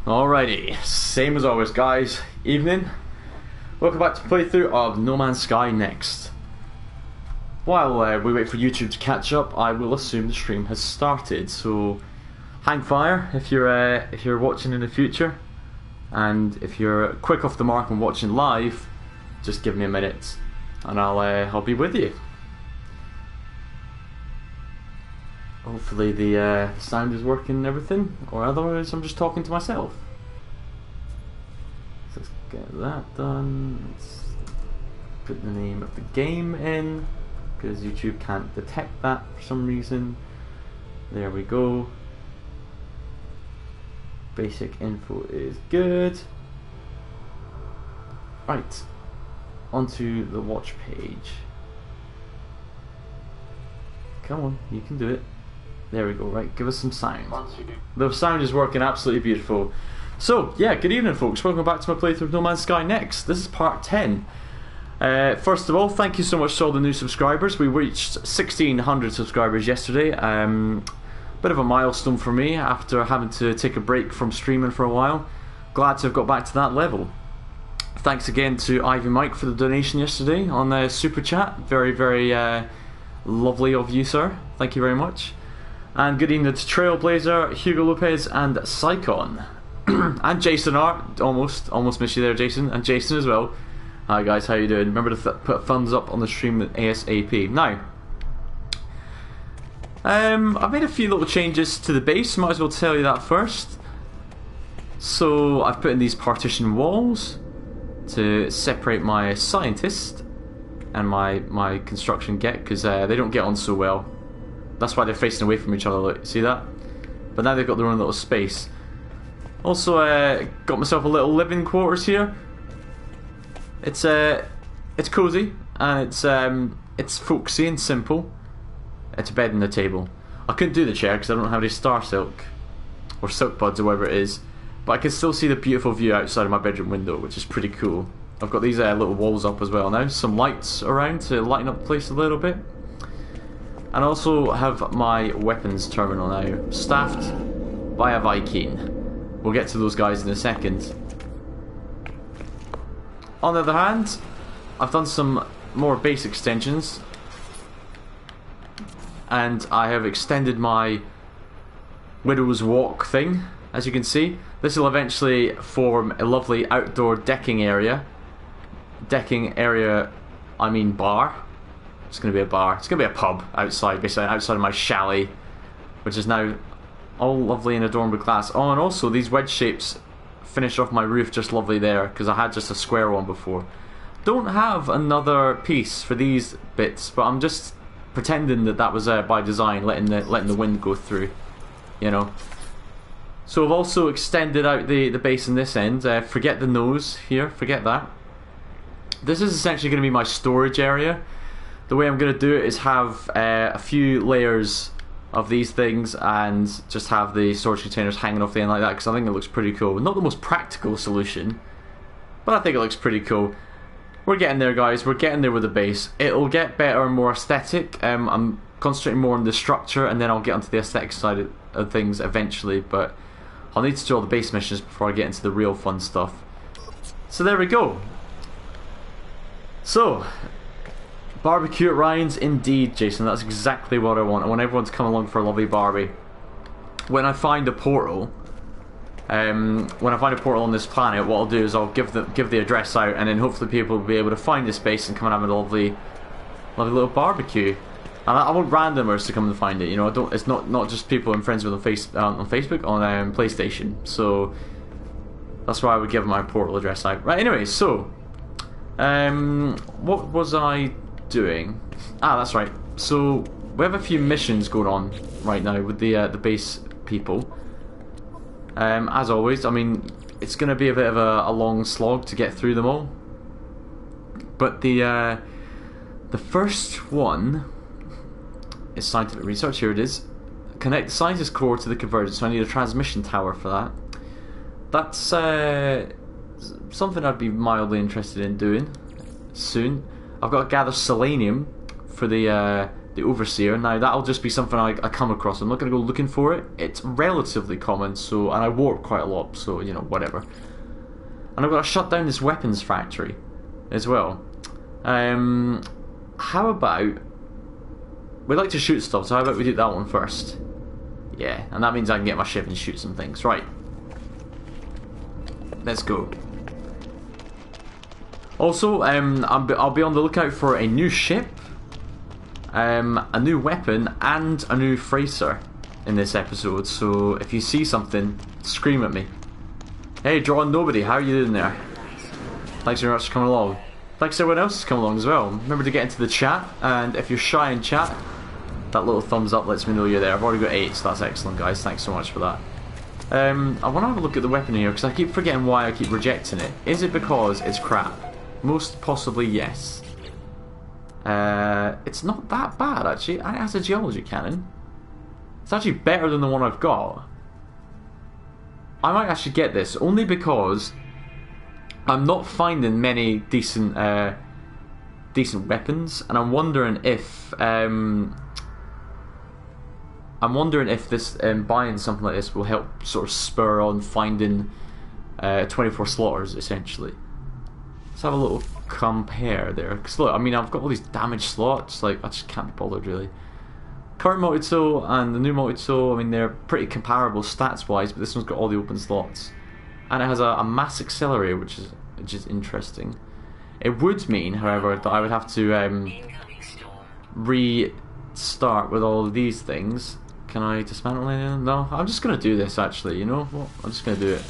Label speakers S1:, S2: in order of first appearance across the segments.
S1: Alrighty, same as always guys, evening. Welcome back to playthrough of No Man's Sky Next. While we wait for YouTube to catch up, I will assume the stream has started, so hang fire if you're watching in the future, and if you're quick off the mark and watching live, just give me a minute and I'll be with you. Hopefully the sound is working and everything, or otherwise I'm just talking to myself. So let's get that done. Let's put the name of the game in, because YouTube can't detect that for some reason. There we go. Basic info is good. Right, onto the watch page. Come on, you can do it. There we go, right, give us some sound. The sound is working absolutely beautiful. So, yeah, good evening folks, welcome back to my playthrough of No Man's Sky Next. This is part 10. First of all, thank you so much to all the new subscribers. We reached 1,600 subscribers yesterday. Bit of a milestone for me after having to take a break from streaming for a while. Glad to have got back to that level. Thanks again to Ivy Mike for the donation yesterday on the Super Chat. Very, very lovely of you, sir. Thank you very much. And good evening to Trailblazer, Hugo Lopez, and Psychon. And Jason R. Almost missed you there, Jason. And Jason as well. Hi guys, how you doing? Remember to put thumbs up on the stream ASAP. Now, I've made a few little changes to the base. Might as well tell you that first. So I've put in these partition walls to separate my scientist and my construction get, because they don't get on so well. That's why they're facing away from each other, look, see that? But now they've got their own little space. Also got myself a little living quarters here. It's cozy and it's folksy and simple. It's a bed and a table. I couldn't do the chair because I don't have any star silk or silk buds or whatever it is, but I can still see the beautiful view outside of my bedroom window, which is pretty cool. I've got these little walls up as well now, some lights around to lighten up the place a little bit. And also have my weapons terminal now, staffed by a Viking. We'll get to those guys in a second. On the other hand, I've done some more base extensions, and I have extended my Widow's Walk thing, as you can see. This will eventually form a lovely outdoor decking area. Decking area, I mean bar. It's going to be a bar. It's going to be a pub outside, basically outside of my chalet, which is now all lovely and adorned with glass. Oh, and also these wedge shapes finish off my roof just lovely there, because I had just a square one before. Don't have another piece for these bits, but I'm just pretending that was by design, letting the wind go through, you know. So I've also extended out the base in this end. Forget the nose here, forget that. This is essentially going to be my storage area. The way I'm going to do it is have a few layers of these things and just have the storage containers hanging off the end like that, because I think it looks pretty cool. Not the most practical solution, but I think it looks pretty cool. We're getting there, guys. We're getting there with the base. It'll get better and more aesthetic. I'm concentrating more on the structure, and then I'll get onto the aesthetic side of things eventually, but I'll need to do all the base missions before I get into the real fun stuff. So there we go. So, barbecue at Ryan's, indeed, Jason. That's exactly what I want. I want everyone to come along for a lovely barbie. When I find a portal, on this planet, what I'll do is I'll give the address out, and then hopefully people will be able to find this base and come and have a lovely little barbecue. And I want randomers to come and find it. You know, it's not just people I'm friends with on Facebook, on PlayStation. So that's why I would give my portal address out. Right. Anyway, so what was I doing? Ah, that's right. So we have a few missions going on right now with the base people. As always, I mean, it's going to be a bit of a long slog to get through them all. But the first one is scientific research. Here it is. Connect the scientist core to the convergence. So I need a transmission tower for that. That's something I'd be mildly interested in doing soon. I've got to gather selenium for the the Overseer. Now that'll just be something I come across. I'm not going to go looking for it. It's relatively common, so, and I warp quite a lot, so you know, whatever. And I've got to shut down this weapons factory as well. How about we'd like to shoot stuff, so how about we do that one first? Yeah, and that means I can get my ship and shoot some things. Right. Let's go. Also, I'll be on the lookout for a new ship, a new weapon, and a new freighter in this episode. So if you see something, scream at me. Hey, Drawn Nobody, how are you doing there? Thanks very much for coming along. Thanks to everyone else who's come along as well. Remember to get into the chat, and if you're shy in chat, that little thumbs up lets me know you're there. I've already got 8, so that's excellent, guys. Thanks so much for that. I want to have a look at the weapon here, because I keep forgetting why I keep rejecting it. Is it because it's crap? Most possibly, yes. It's not that bad, actually. It has a geology cannon. It's actually better than the one I've got. I might actually get this, only because I'm not finding many decent weapons, and I'm wondering if this buying something like this will help sort of spur on finding 24 slaughters, essentially. Let's have a little compare there. Because look, I mean, I've got all these damage slots, like, I just can't be bothered, really. Current multi-tool and the new multi-tool, I mean, they're pretty comparable stats-wise, but this one's got all the open slots. And it has a mass accelerator, which is interesting. It would mean, however, that I would have to restart with all of these things. Can I dismantle any of them? No, I'm just going to do this, actually, you know what? I'm just going to do it.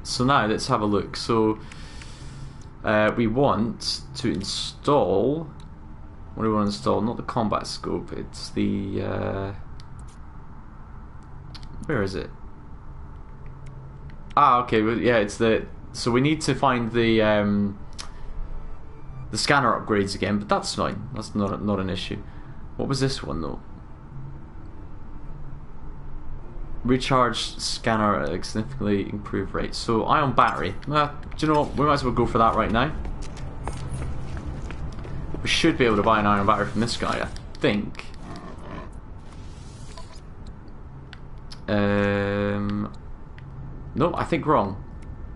S1: So now, let's have a look. So, we want to install... What do we want to install? Not the combat scope, it's the... where is it? Ah, okay, well, yeah, it's the... So we need to find the scanner upgrades again, but that's fine. That's not an issue. What was this one, though? Recharge scanner at a significantly improved rate. So, ion battery. Do you know what? We might as well go for that right now. We should be able to buy an ion battery from this guy, I think. No, I think wrong.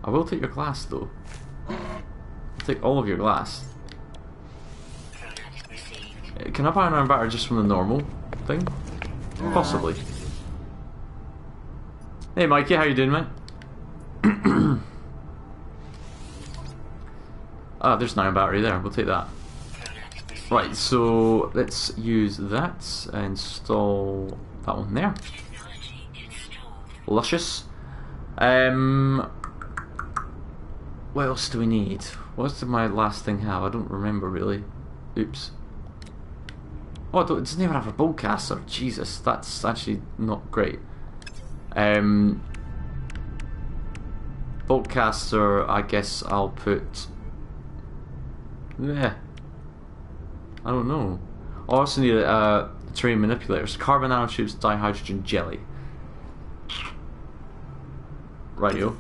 S1: I will take your glass, though. I'll take all of your glass. Can I buy an iron battery just from the normal thing? Possibly. Hey Mikey, how you doing, mate? Ah, there's an iron battery there, we'll take that. Right, so let's use that and install that one there. Luscious. What else do we need? What did my last thing have? I don't remember really. Oops. Oh, it doesn't even have a boltcaster. Jesus, that's actually not great. Boltcaster, I guess I'll put... Yeah. I don't know. I also need terrain manipulators. Carbon nanotubes, dihydrogen jelly. Rightio.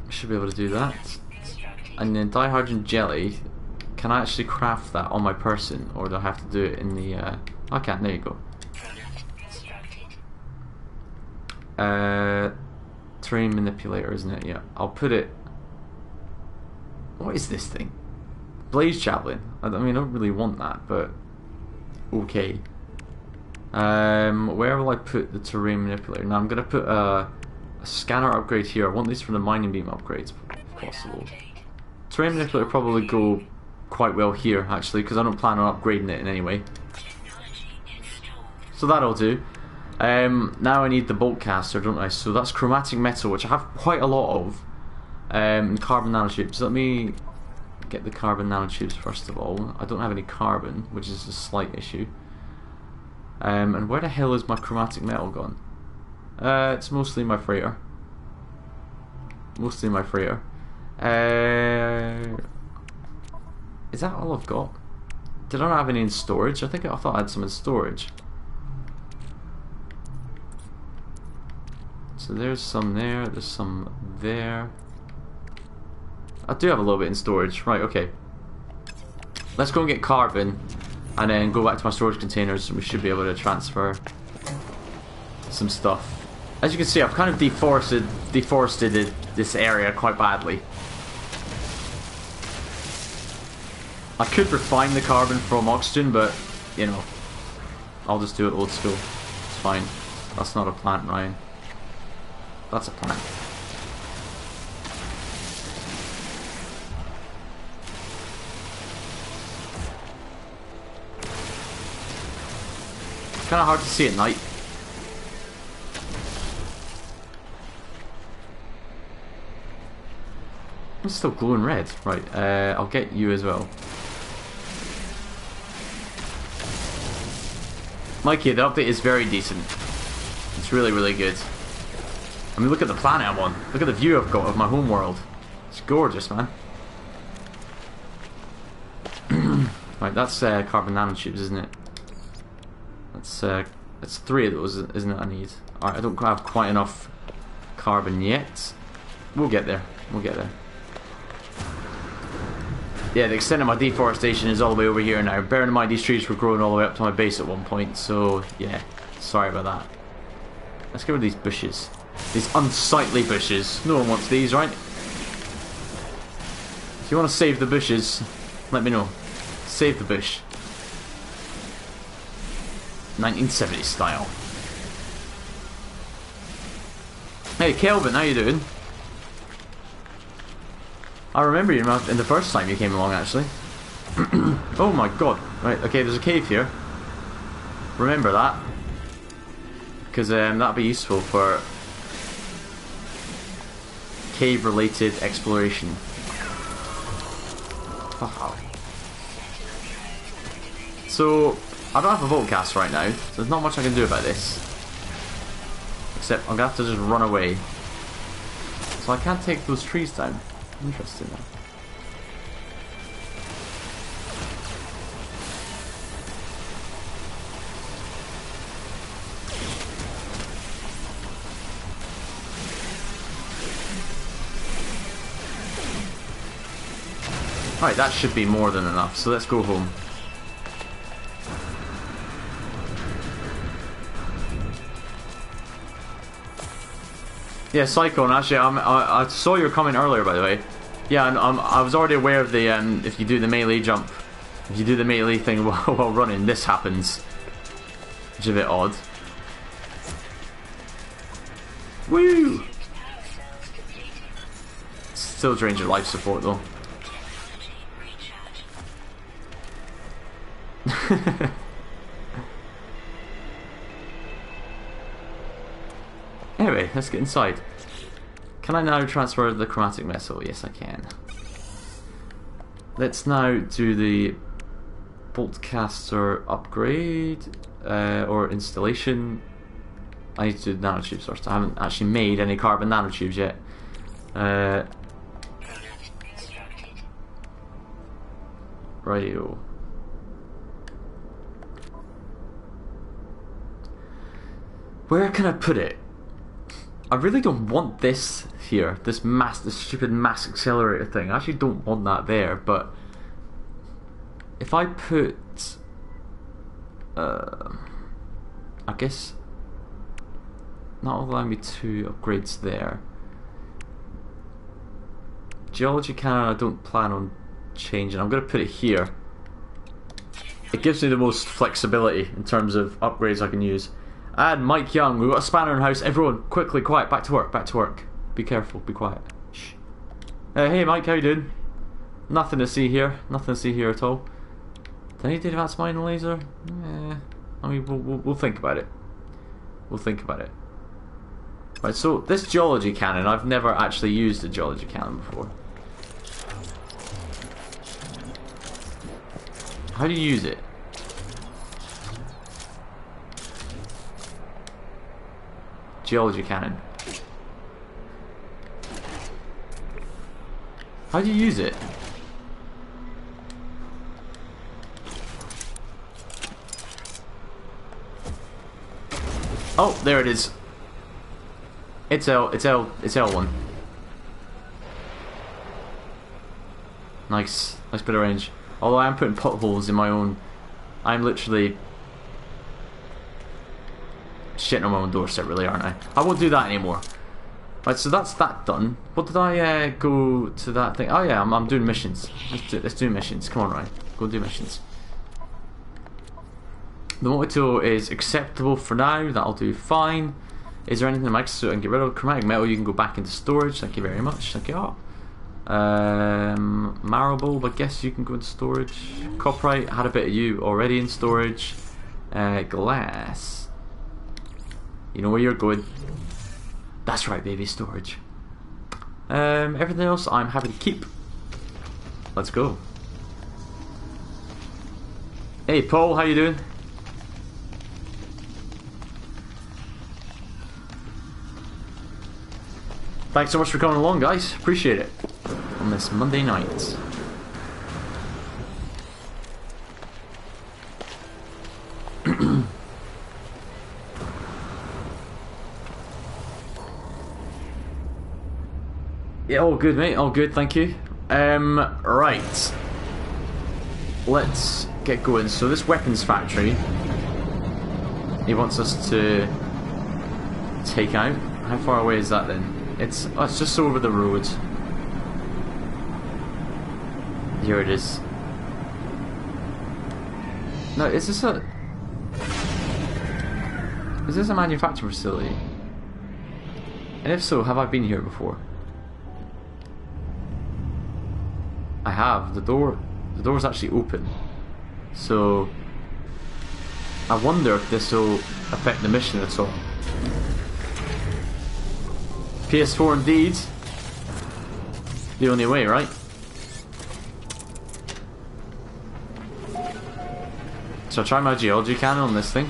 S1: Should be able to do that. And then dihydrogen jelly, can I actually craft that on my person, or do I have to do it in the I can, there you go. Terrain manipulator, isn't it? Yeah, I'll put it... What is this thing? Blaze javelin. I mean, I don't really want that, but okay. Where will I put the terrain manipulator? Now I'm going to put a scanner upgrade here. I want these from the mining beam upgrades, if possible. Terrain manipulator probably go quite well here, actually, because I don't plan on upgrading it in any way. So that'll do. Now I need the boltcaster, don't I? So that's chromatic metal, which I have quite a lot of. And carbon nanotubes. Let me get the carbon nanotubes first of all. I don't have any carbon, which is a slight issue. And where the hell is my chromatic metal gone? It's mostly my freighter. Mostly my freighter. Is that all I've got? Did I not have any in storage? I thought I had some in storage. So there's some there, there's some there. I do have a little bit in storage. Right, okay. Let's go and get carbon, and then go back to my storage containers, and we should be able to transfer some stuff. As you can see, I've kind of deforested this area quite badly. I could refine the carbon from oxygen, but, you know, I'll just do it old school. It's fine. That's not a plant, Ryan. That's a plant. It's kind of hard to see at night. It's still glowing red. Right, I'll get you as well. Mikey, the update is very decent. It's really, really good. I mean, look at the planet I'm on. Look at the view I've got of my home world. It's gorgeous, man. Right, that's carbon nanotubes, isn't it? That's 3 of those, isn't it? I need. Alright, I don't have quite enough carbon yet. We'll get there. We'll get there. Yeah, the extent of my deforestation is all the way over here now. Bearing in mind these trees were growing all the way up to my base at one point, so yeah, sorry about that. Let's get rid of these bushes. These unsightly bushes. No one wants these, right? If you want to save the bushes, let me know. Save the bush. 1970s style. Hey Kelvin, how you doing? I remember you in the first time you came along, actually. Oh my god. Right, okay, there's a cave here. Remember that. Because that'd be useful for cave-related exploration. Wow. So, I don't have a volt cast right now, so there's not much I can do about this. Except I'm going to have to just run away. So I can't take those trees down. Interesting. Alright, that should be more than enough, so let's go home. Yeah, Cyclone, actually, I saw your comment earlier, by the way. Yeah, I was already aware of the, if you do the melee jump, if you do the melee thing while running, this happens. Which is a bit odd. Woo! Still drains your life support, though. Anyway, let's get inside. Can I now transfer the chromatic metal? Yes, I can. Let's now do the boltcaster upgrade or installation. I need to do the nanotubes first. I haven't actually made any carbon nanotubes yet. Radio. Where can I put it? I really don't want this here, this stupid mass accelerator thing. I actually don't want that there, but if I put, I guess, not allowing me 2 upgrades there. Geology cannon I don't plan on changing. I'm going to put it here. It gives me the most flexibility in terms of upgrades I can use. And Mike Young, we've got a spanner in the house. Everyone, quickly, quiet, back to work, back to work. Be careful, be quiet. Shh. Hey Mike, how you doing? Nothing to see here, nothing to see here at all. Do I need the advanced mining laser? I mean, we'll think about it. We'll think about it. Right, so this geology cannon, I've never actually used a geology cannon before. How do you use it? Geology cannon. How do you use it? Oh, there it is. It's L1. Nice. Nice bit of range. Although I am putting potholes in my own... I'm literally... shitting on my own doorstep, really, aren't I? I won't do that anymore. Right, so that's that done. What did I go to that thing? Oh yeah, I'm doing missions. Let's do missions. Come on, Ryan. Go do missions. The multi-tool is acceptable for now. That'll do fine. Is there anything in the exosuit I can get rid of? Chromatic metal, you can go back into storage. Thank you very much. Thank you all. Marrow bulb, I guess you can go into storage. Copyright, had a bit of you already in storage. Glass. You know where you're going. That's right, baby, storage. Everything else I'm happy to keep. Let's go. Hey Paul, how you doing? Thanks so much for coming along, guys. Appreciate it. On this Monday night. Yeah, all good, mate. All good, thank you. Right. Let's get going. So this weapons factory, he wants us to take out. How far away is that then? It's just over the road. Here it is. No, is this a manufacturing facility? And if so, have I been here before? I have. The door's actually open. So I wonder if this will affect the mission at all. PS4 indeed. The only way, right? So I try my geology cannon on this thing.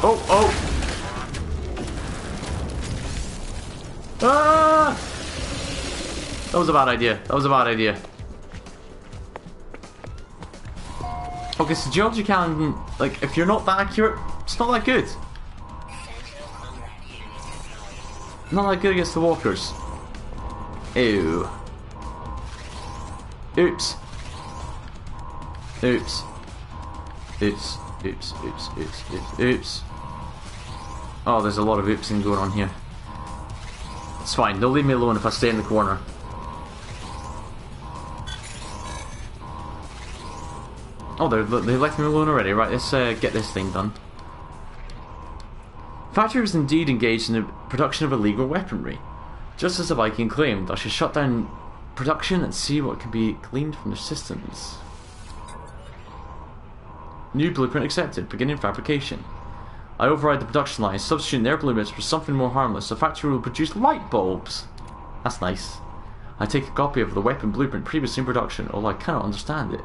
S1: Oh, oh! Ah! That was a bad idea. That was a bad idea. Okay, so geology cannon, like, if you're not that accurate, it's not that good. Not that good against the walkers. Ew. Oops. Oops. Oops. Oops. Oops. Oops. Oops. Oops. Oh, there's a lot of oopsing going on here. It's fine. They'll leave me alone if I stay in the corner. Oh, they left me alone already. Right, let's get this thing done. The factory was indeed engaged in the production of illegal weaponry. Just as the Viking claimed, I should shut down production and see what can be gleaned from their systems. New blueprint accepted. Beginning fabrication. I override the production line, substituting their blueprints for something more harmless. The factory will produce light bulbs. That's nice. I take a copy of the weapon blueprint previously in production, although I cannot understand it.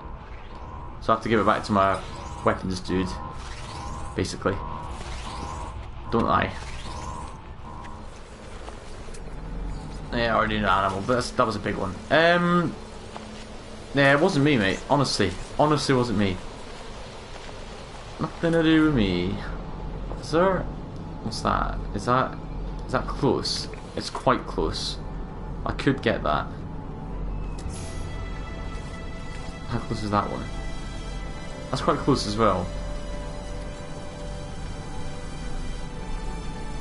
S1: So I have to give it back to my weapons dude, basically. Don't I? Yeah, I already knew an animal, but that was a big one. Yeah, it wasn't me, mate. Honestly, it wasn't me. Nothing to do with me. Is there? What's that? Is that close? It's quite close. I could get that. How close is that one? That's quite close as well.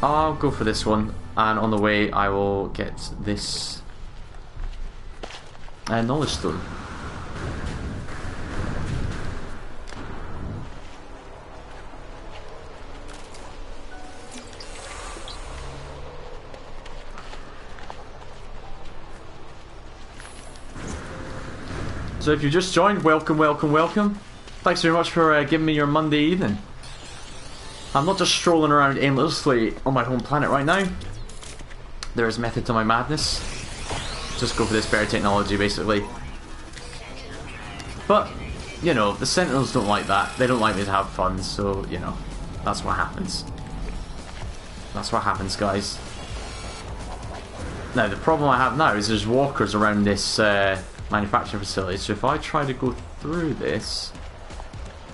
S1: I'll go for this one, and on the way I will get this knowledge stone. So if you just joined, welcome, welcome, welcome. Thanks very much for giving me your Monday evening. I'm not just strolling around aimlessly on my home planet right now. There is method to my madness. Just go for this bear technology, basically. But, you know, the Sentinels don't like that. They don't like me to have fun, so, you know, that's what happens. That's what happens, guys. Now, the problem I have now is there's walkers around this manufacturing facility, so if I try to go through this,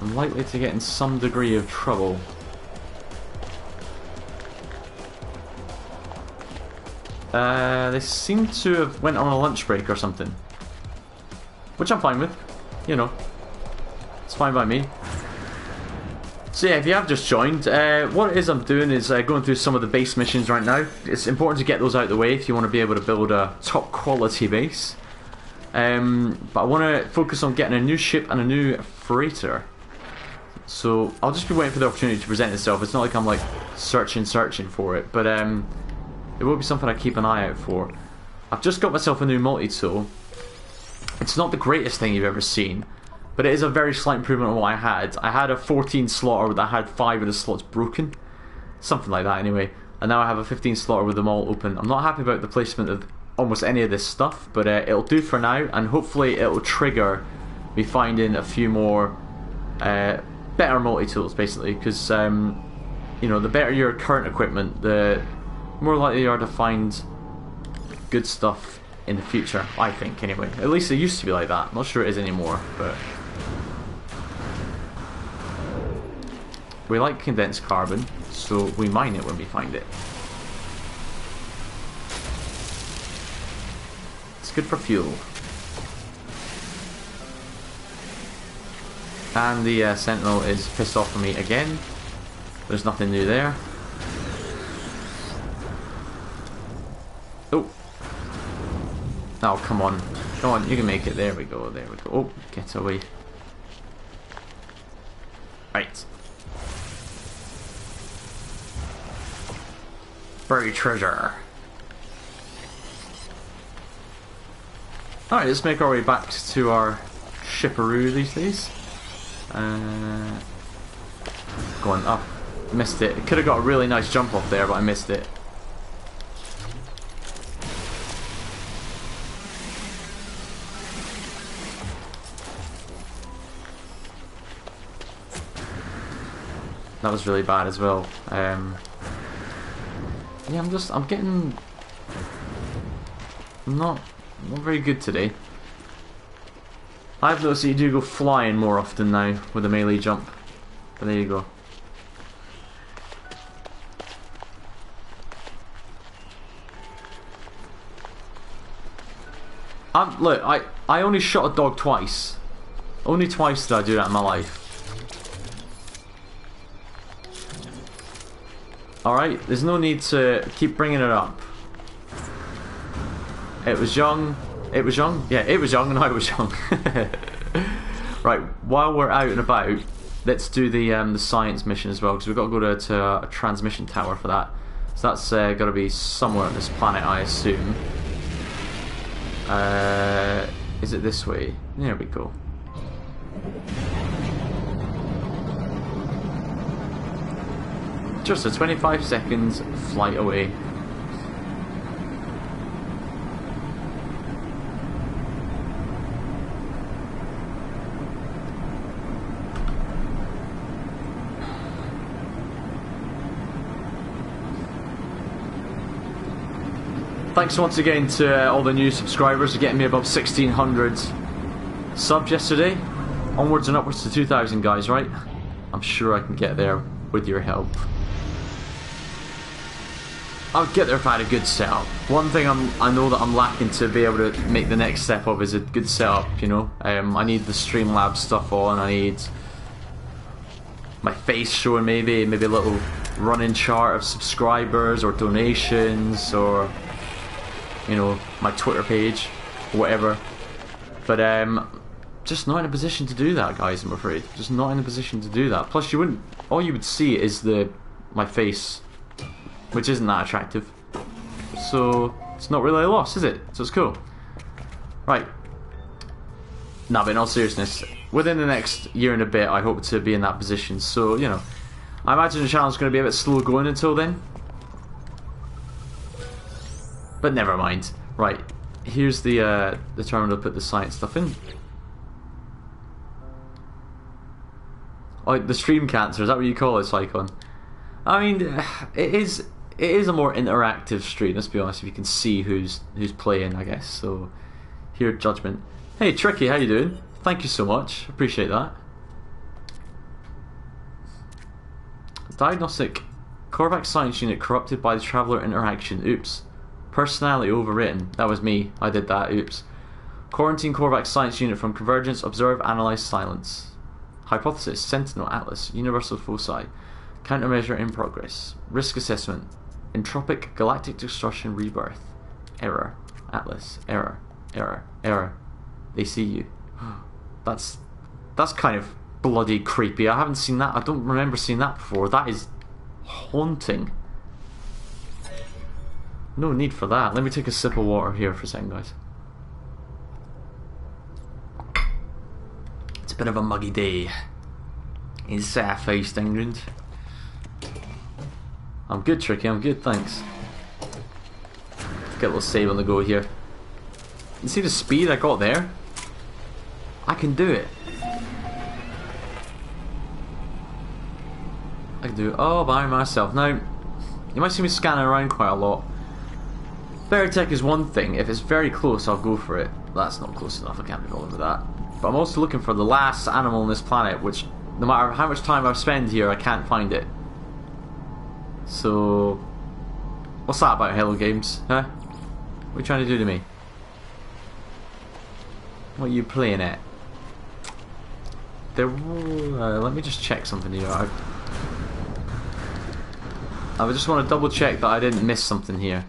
S1: I'm likely to get in some degree of trouble. They seem to have went on a lunch break or something. Which I'm fine with. You know. It's fine by me. So yeah, if you have just joined, what it is I'm doing is going through some of the base missions right now. It's important to get those out of the way if you want to be able to build a top quality base. But I want to focus on getting a new ship and a new freighter. So I'll just be waiting for the opportunity to present itself. It's not like I'm like searching for it, but it will be something I keep an eye out for. I've just got myself a new multi-tool. It's not the greatest thing you've ever seen, but it is a very slight improvement on what I had. I had a 14 slotter that had 5 of the slots broken. Something like that anyway. And now I have a 15 slotter with them all open. I'm not happy about the placement of almost any of this stuff, but it'll do for now, and hopefully it'll trigger me finding a few more better multi-tools, basically, because you know, the better your current equipment, the more likely you are to find good stuff in the future, I think, anyway. At least it used to be like that. I'm not sure it is anymore, but we like condensed carbon, so we mine it when we find it. It's good for fuel. And the Sentinel is pissed off at me again. There's nothing new there. Oh. Oh, come on. Come on, you can make it. There we go, there we go. Oh, get away. Right. Buried treasure. Alright, let's make our way back to our shipperoo these days. Go on, up. Missed it. It could have got a really nice jump off there, but I missed it. That was really bad as well. Yeah, I'm getting not very good today. I've noticed that you do go flying more often now with a melee jump. But there you go. Look, I only shot a dog twice. Only twice did I do that in my life. Alright, there's no need to keep bringing it up. It was young. It was young? Yeah, it was young and I was young. Right, while we're out and about, let's do the science mission as well, because we've got to go to a transmission tower for that. So that's got to be somewhere on this planet, I assume. Is it this way? There we go. Just a 25 seconds flight away. Thanks once again to all the new subscribers for getting me above 1,600 subs yesterday. Onwards and upwards to 2,000, guys, right? I'm sure I can get there with your help. I'll get there if I had a good setup. One thing I know that I'm lacking to be able to make the next step of is a good setup, you know. I need the Streamlabs stuff on, I need my face showing maybe a little running chart of subscribers or donations, or you know, my Twitter page, or whatever. But just not in a position to do that, guys, I'm afraid. Just not in a position to do that. Plus all you would see is my face, which isn't that attractive. So it's not really a loss, is it? So it's cool. Right. Nah, but in all seriousness, within the next year and a bit, I hope to be in that position. So, you know, I imagine the channel's going to be a bit slow going until then. But never mind. Right, here's the terminal to put the science stuff in. Oh, the stream cancer, is that what you call it, Cyclone? I mean, it is a more interactive stream, let's be honest, if you can see who's playing, I guess. So, hear judgment. Hey, Tricky, how you doing? Thank you so much, appreciate that. Diagnostic Korvax science unit corrupted by the traveler interaction. Oops. Personality overwritten. That was me. I did that. Oops. Quarantine Korvax Science Unit from Convergence. Observe, Analyze, Silence. Hypothesis. Sentinel, Atlas. Universal Foci. Countermeasure in progress. Risk assessment. Entropic Galactic Destruction Rebirth. Error. Atlas. Error. Error. Error. They see you. That's kind of bloody creepy. I haven't seen that. I don't remember seeing that before. That is haunting. No need for that. Let me take a sip of water here for a second, guys. It's a bit of a muggy day in South-East England. I'm good, Tricky. I'm good, thanks. Get a little save on the go here. You see the speed I got there? I can do it. I can do it all by myself. Now, you might see me scanning around quite a lot. WARETECH is one thing. If it's very close, I'll go for it. That's not close enough. I can't be bothered with that. But I'm also looking for the last animal on this planet, which, no matter how much time I spend here, I can't find it. So, what's that about, Hello Games? Huh? What are you trying to do to me? What are you playing at? There. Let me just check something here. I just want to double check that I didn't miss something here.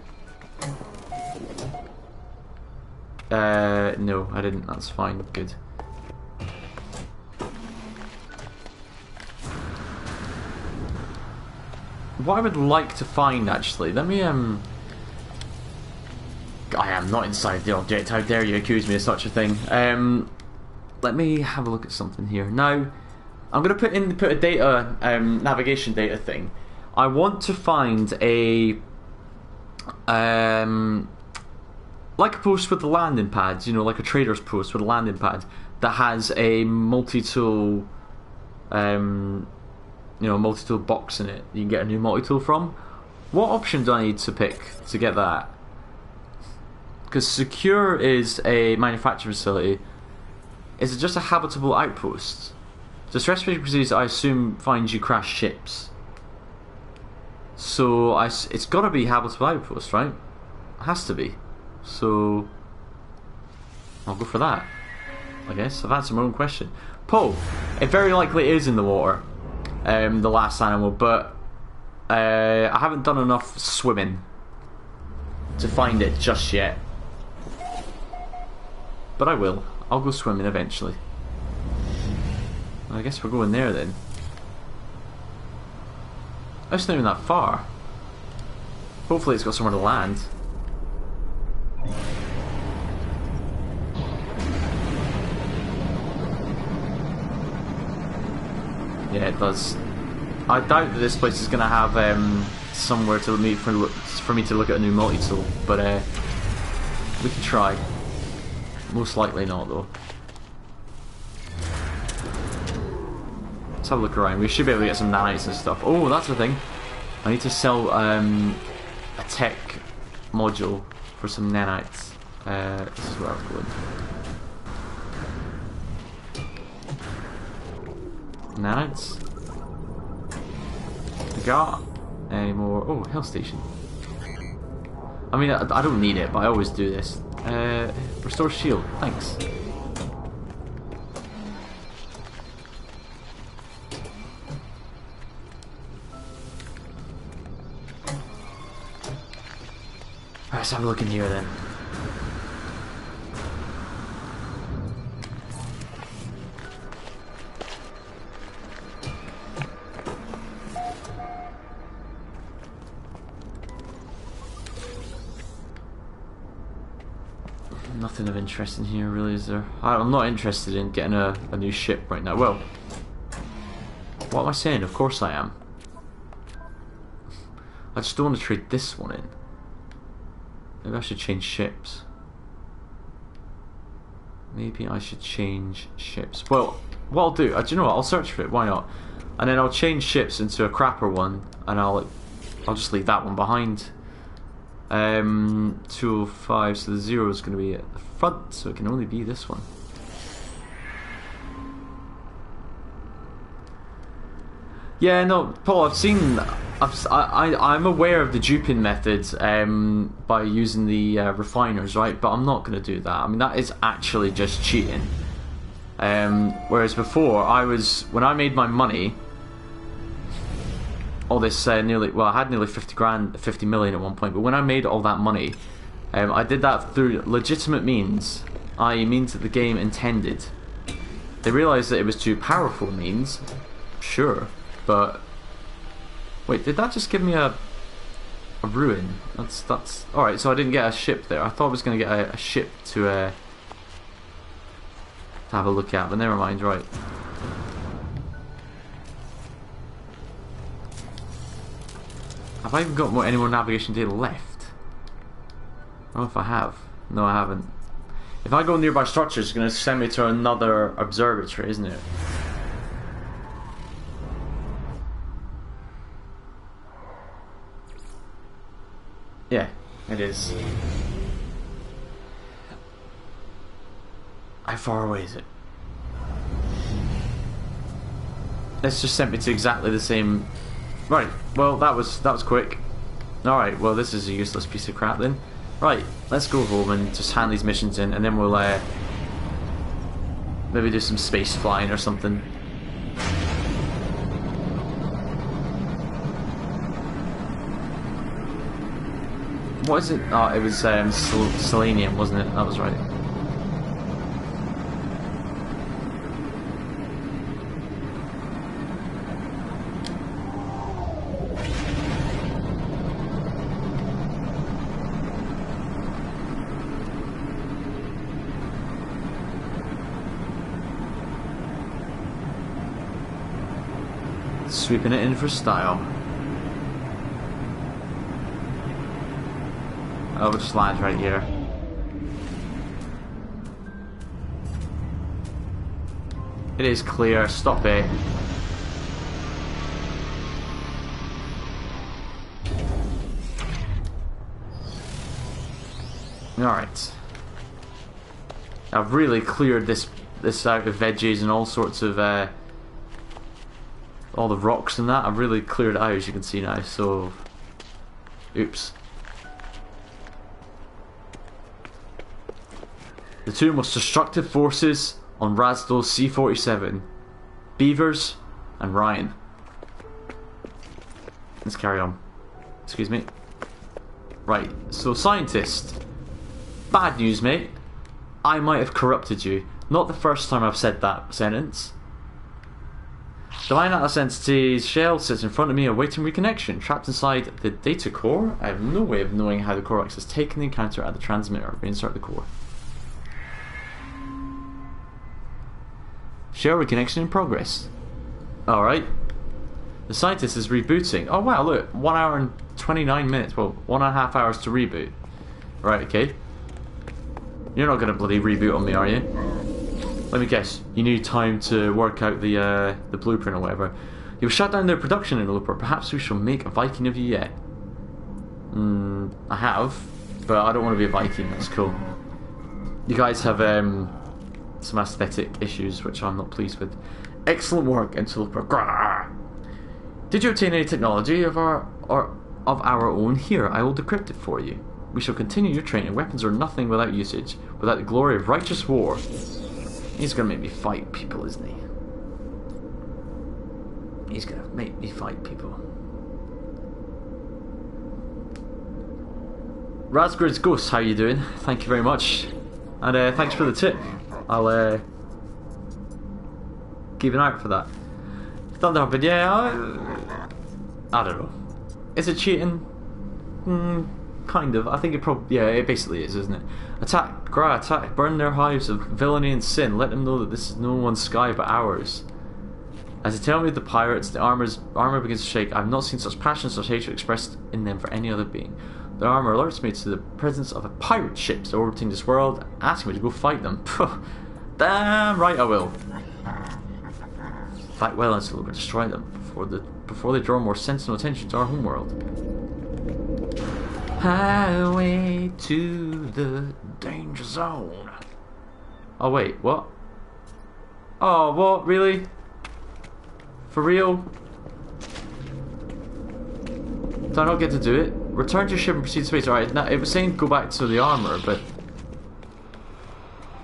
S1: No, I didn't. That's fine. Good. What I would like to find, actually, let me, I am not inside the object. How dare you accuse me of such a thing? Let me have a look at something here. Now, I'm going to put a data, navigation data thing. I want to find a, like a post with the landing pads, you know, like a trader's post with a landing pad that has a multi-tool, you know, multi-tool box in it. You can get a new multi-tool from. What option do I need to pick to get that? Because secure is a manufacturing facility. Is it just a habitable outpost? Distress frequencies, I assume, finds you crash ships. So it's got to be habitable outpost, right? It has to be. So I'll go for that, I guess. I've answered my own question. Poe, it very likely is in the water, the last animal, but I haven't done enough swimming to find it just yet. But I will. I'll go swimming eventually. I guess we're going there then. It's not even that far. Hopefully it's got somewhere to land. Yeah, it does. I doubt that this place is going to have somewhere to meet for me to look at a new multi-tool, but we can try. Most likely not, though. Let's have a look around. We should be able to get some nanites and stuff. Oh, that's the thing. I need to sell a tech module for some nanites. This is where I'm going. Nanites? Got any more? Oh, Hell Station. I mean, I don't need it, but I always do this. Restore shield. Thanks. Let's have a look in here then. Nothing of interest in here, really, is there? I'm not interested in getting a new ship right now. Well, what am I saying? Of course I am. I just don't want to trade this one in. Maybe I should change ships. Maybe I should change ships. Well, what I'll do, do you know what? I'll search for it. Why not? And then I'll change ships into a crapper one, and I'll just leave that one behind. 205, so the 0 is going to be at the front, so it can only be this one. Yeah, no, Paul, I've I'm aware of the duping methods by using the refiners, right? But I'm not going to do that. I mean, that is actually just cheating. Whereas before, when I made my money, all this I had nearly 50 million at one point. But when I made all that money, I did that through legitimate means, i.e. means that the game intended. They realised that it was too powerful means, sure, but wait, did that just give me a ruin? That's all right. So I didn't get a ship there. I thought I was going to get a ship to have a look at, but never mind. Right. Have I even got any more navigation data left? I don't know if I have. No, I haven't. If I go nearby structures, it's going to send me to another observatory, isn't it? Yeah, it is. How far away is it? It's just sent me to exactly the same. Right. Well, that was quick. All right. Well, this is a useless piece of crap then. Right, let's go home and just hand these missions in, and then we'll maybe do some space flying or something. What is it? Oh, it was selenium, wasn't it? That was right. Sweeping it in for style. Oh, we'll just land right here. It is clear. Stop it. Alright. I've really cleared this out of veggies and all sorts of all the rocks and that. I've really cleared it out, as you can see now, so oops. The two most destructive forces on Rasdol's C-47. Beavers and Ryan. Let's carry on. Excuse me. Right, so scientist. Bad news, mate. I might have corrupted you. Not the first time I've said that sentence. The Divine Atlas Entity's shell sits in front of me awaiting reconnection. Trapped inside the data core, I have no way of knowing how the Corax has taken the encounter at the transmitter. Reinsert the core. Shell reconnection in progress. Alright. The scientist is rebooting. Oh wow, look. 1 hour and 29 minutes. Well, 1.5 hours to reboot. Right, okay. You're not going to bloody reboot on me, are you? Let me guess. You need time to work out the blueprint or whatever. You've shut down their production interloper. Perhaps we shall make a Viking of you yet. I have, but I don't want to be a Viking. That's cool. You guys have some aesthetic issues, which I'm not pleased with. Excellent work, interloper. Grrr. Did you obtain any technology of our own? Here, I will decrypt it for you. We shall continue your training. Weapons are nothing without usage, without the glory of righteous war. He's gonna make me fight people, isn't he? He's gonna make me fight people. Raspberry's Ghost, how you doing? Thank you very much. And thanks for the tip. I'll keep an eye out for that. Thunder, but yeah, I don't know. Is it cheating? Kind of. I think it probably, yeah, it basically is, isn't it? Attack, Gra, attack, burn their hives of villainy and sin. Let them know that this is no one's sky but ours. As they tell me of the pirates, the armor begins to shake. I have not seen such passion, such hatred expressed in them for any other being. The armor alerts me to the presence of a pirate ship orbiting this world, asking me to go fight them. Damn right I will. Fight well until we destroy them before they draw more sentinel attention to our homeworld. Highway to the danger zone. Oh wait, what? Oh, what? Really? For real? Did I not get to do it? Return to your ship and proceed to space. Alright, now it was saying go back to the armor, but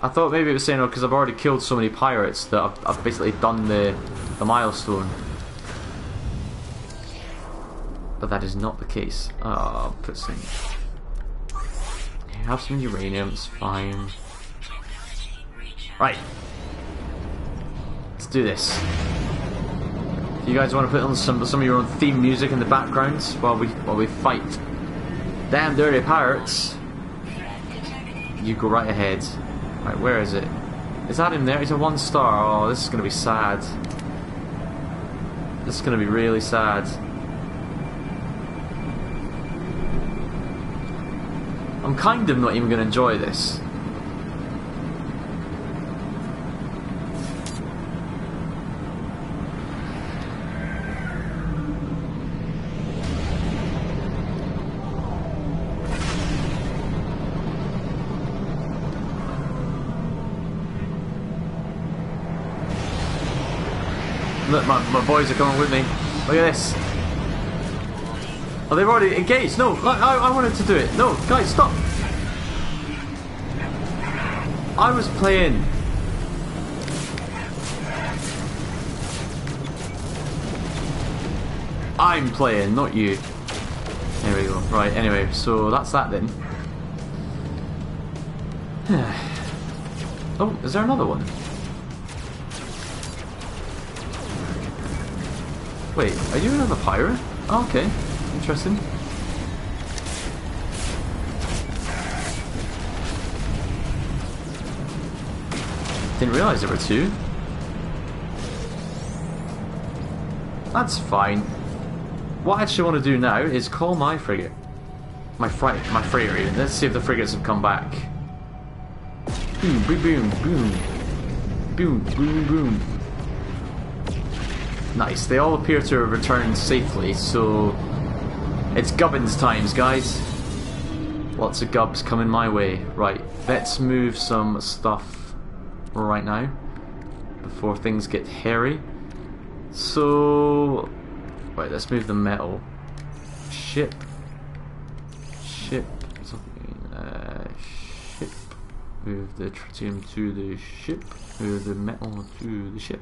S1: I thought maybe it was saying, oh, because I've already killed so many pirates that I've basically done the milestone. But that is not the case. Oh, put some... Have some uranium, it's fine. Right. Let's do this. If you guys want to put on some of your own theme music in the background while we fight damn dirty pirates, you go right ahead. Right, where is it? Is that him there? He's a 1 star. Oh, this is going to be sad. This is going to be really sad. I'm kind of not even going to enjoy this. Look, my boys are coming with me. Look at this. Oh, they've already engaged. No, I wanted to do it. No, guys, stop. I was playing. I'm playing, not you. There we go. Right, anyway, so that's that then. Oh, is there another one? Wait, are you another pirate? Oh, okay. Interesting. Didn't realise there were 2. That's fine. What I actually want to do now is call my frigate. My freighter even. Let's see if the frigates have come back. Boom, boom, boom, boom. Boom, boom, boom. Nice. They all appear to have returned safely, so... It's gubbins times, guys. Lots of gubs coming my way. Right, let's move some stuff right now before things get hairy. So... Right, let's move the metal. Ship. Ship. Ship. Move the tritium to the ship. Move the metal to the ship.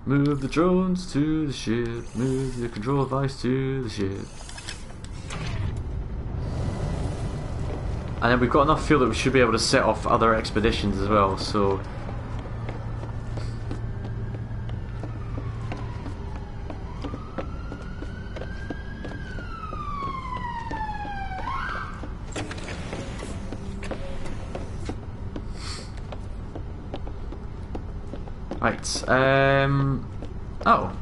S1: Move the drones to the ship. Move the control device to the ship. And then we've got enough fuel that we should be able to set off other expeditions as well, so... Right, oh.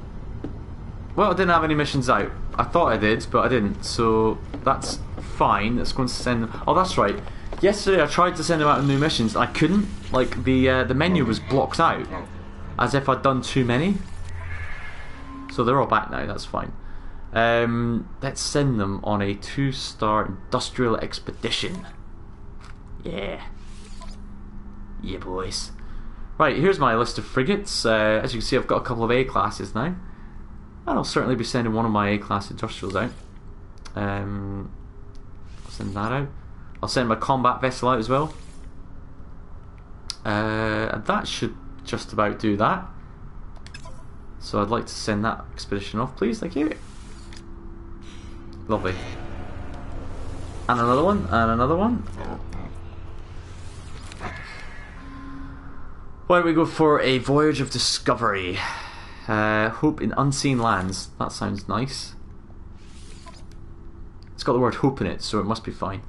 S1: Well, I didn't have any missions out. I thought I did, but I didn't, so that's fine. Let's go and send them. Oh, that's right. Yesterday I tried to send them out on new missions. I couldn't. Like, the menu was blocked out, as if I'd done too many. So they're all back now, that's fine. Let's send them on a 2-star industrial expedition. Yeah. Yeah, boys. Right, here's my list of frigates. As you can see, I've got a couple of A classes now. And I'll certainly be sending one of my A class industrials out. I'll send that out. I'll send my combat vessel out as well. And that should just about do that. So I'd like to send that expedition off, please. Thank you. Lovely. And another one, and another one. Why don't we go for a voyage of discovery? Hope in unseen lands. That sounds nice. It's got the word hope in it, so it must be fine.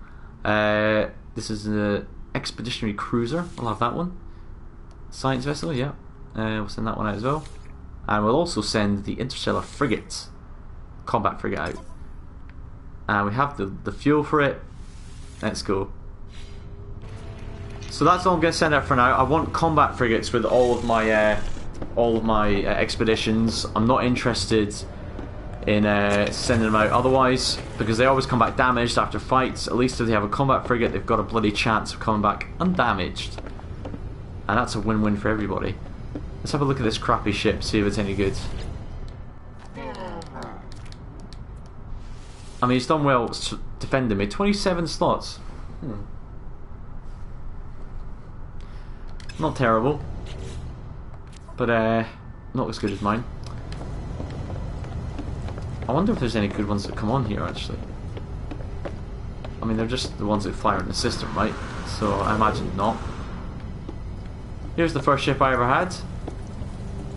S1: This is an expeditionary cruiser. I'll have that one. Science vessel, yeah. We'll send that one out as well. And we'll also send the interstellar frigate, combat frigate out. And we have the fuel for it. Let's go. So that's all I'm going to send out for now. I want combat frigates with all of my expeditions. I'm not interested in sending them out otherwise, because they always come back damaged after fights. At least if they have a combat frigate, they've got a bloody chance of coming back undamaged, and that's a win-win for everybody. Let's have a look at this crappy ship, see if it's any good. I mean, he's done well defending me. 27 slots. Not terrible. But, not as good as mine. I wonder if there's any good ones that come on here, actually. I mean, they're just the ones that fly around the system, right? So, I imagine not. Here's the first ship I ever had.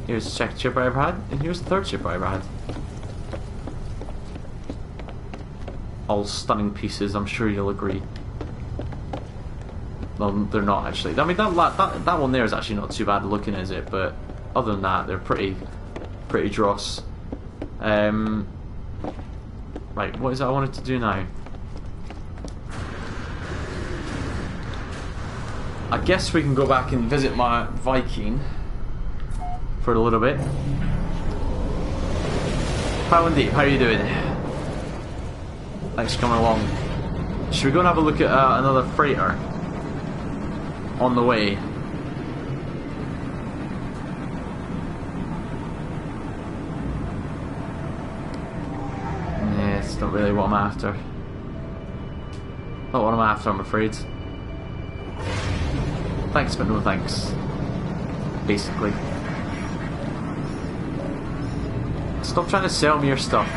S1: Here's the second ship I ever had. And here's the third ship I ever had. All stunning pieces, I'm sure you'll agree. Well, they're not actually. I mean, that one there is actually not too bad looking, is it? But other than that, they're pretty dross. Right, what is it I wanted to do now? I guess we can go back and visit my Viking for a little bit. Pathfinder, how are you doing? Thanks for coming along. Should we go and have a look at another freighter on the way? Yeah, it's not really what I'm after. Not what I'm after, I'm afraid. Thanks, but no thanks. Basically. Stop trying to sell me your stuff.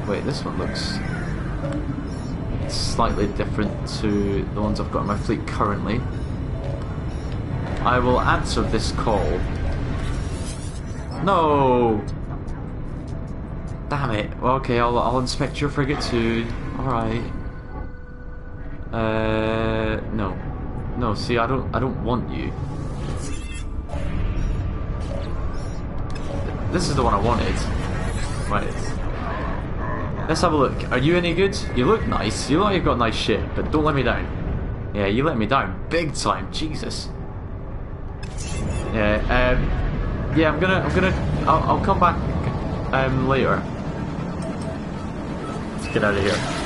S1: Wait, this one looks slightly different to the ones I've got in my fleet currently. I will answer this call. No! Damn it. Well, okay, I'll inspect your frigate too. Alright. No. No, see, I don't want you. This is the one I wanted. Right. Let's have a look. Are you any good? You look nice. You look like you've got a nice ship, but don't let me down. Yeah, you let me down big time. Jesus. Yeah. Yeah. I'll come back. Later. Let's get out of here.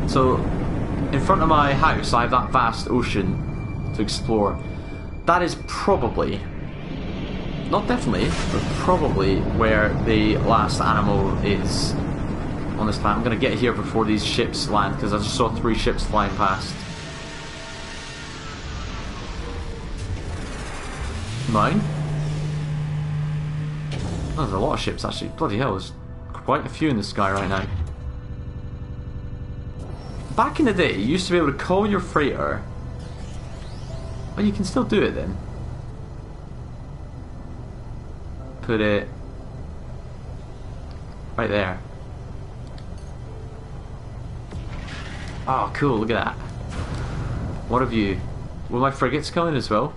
S1: So, in front of my house, I have that vast ocean to explore. That is probably, not definitely, but probably where the last animal is on this planet. I'm going to get here before these ships land, because I just saw 3 ships flying past. Mine? Oh, there's a lot of ships actually. Bloody hell, there's quite a few in the sky right now. Back in the day, you used to be able to call your freighter. Well, you can still do it then. Put it right there. Oh, cool, look at that. What have you? Will my frigates come in as well?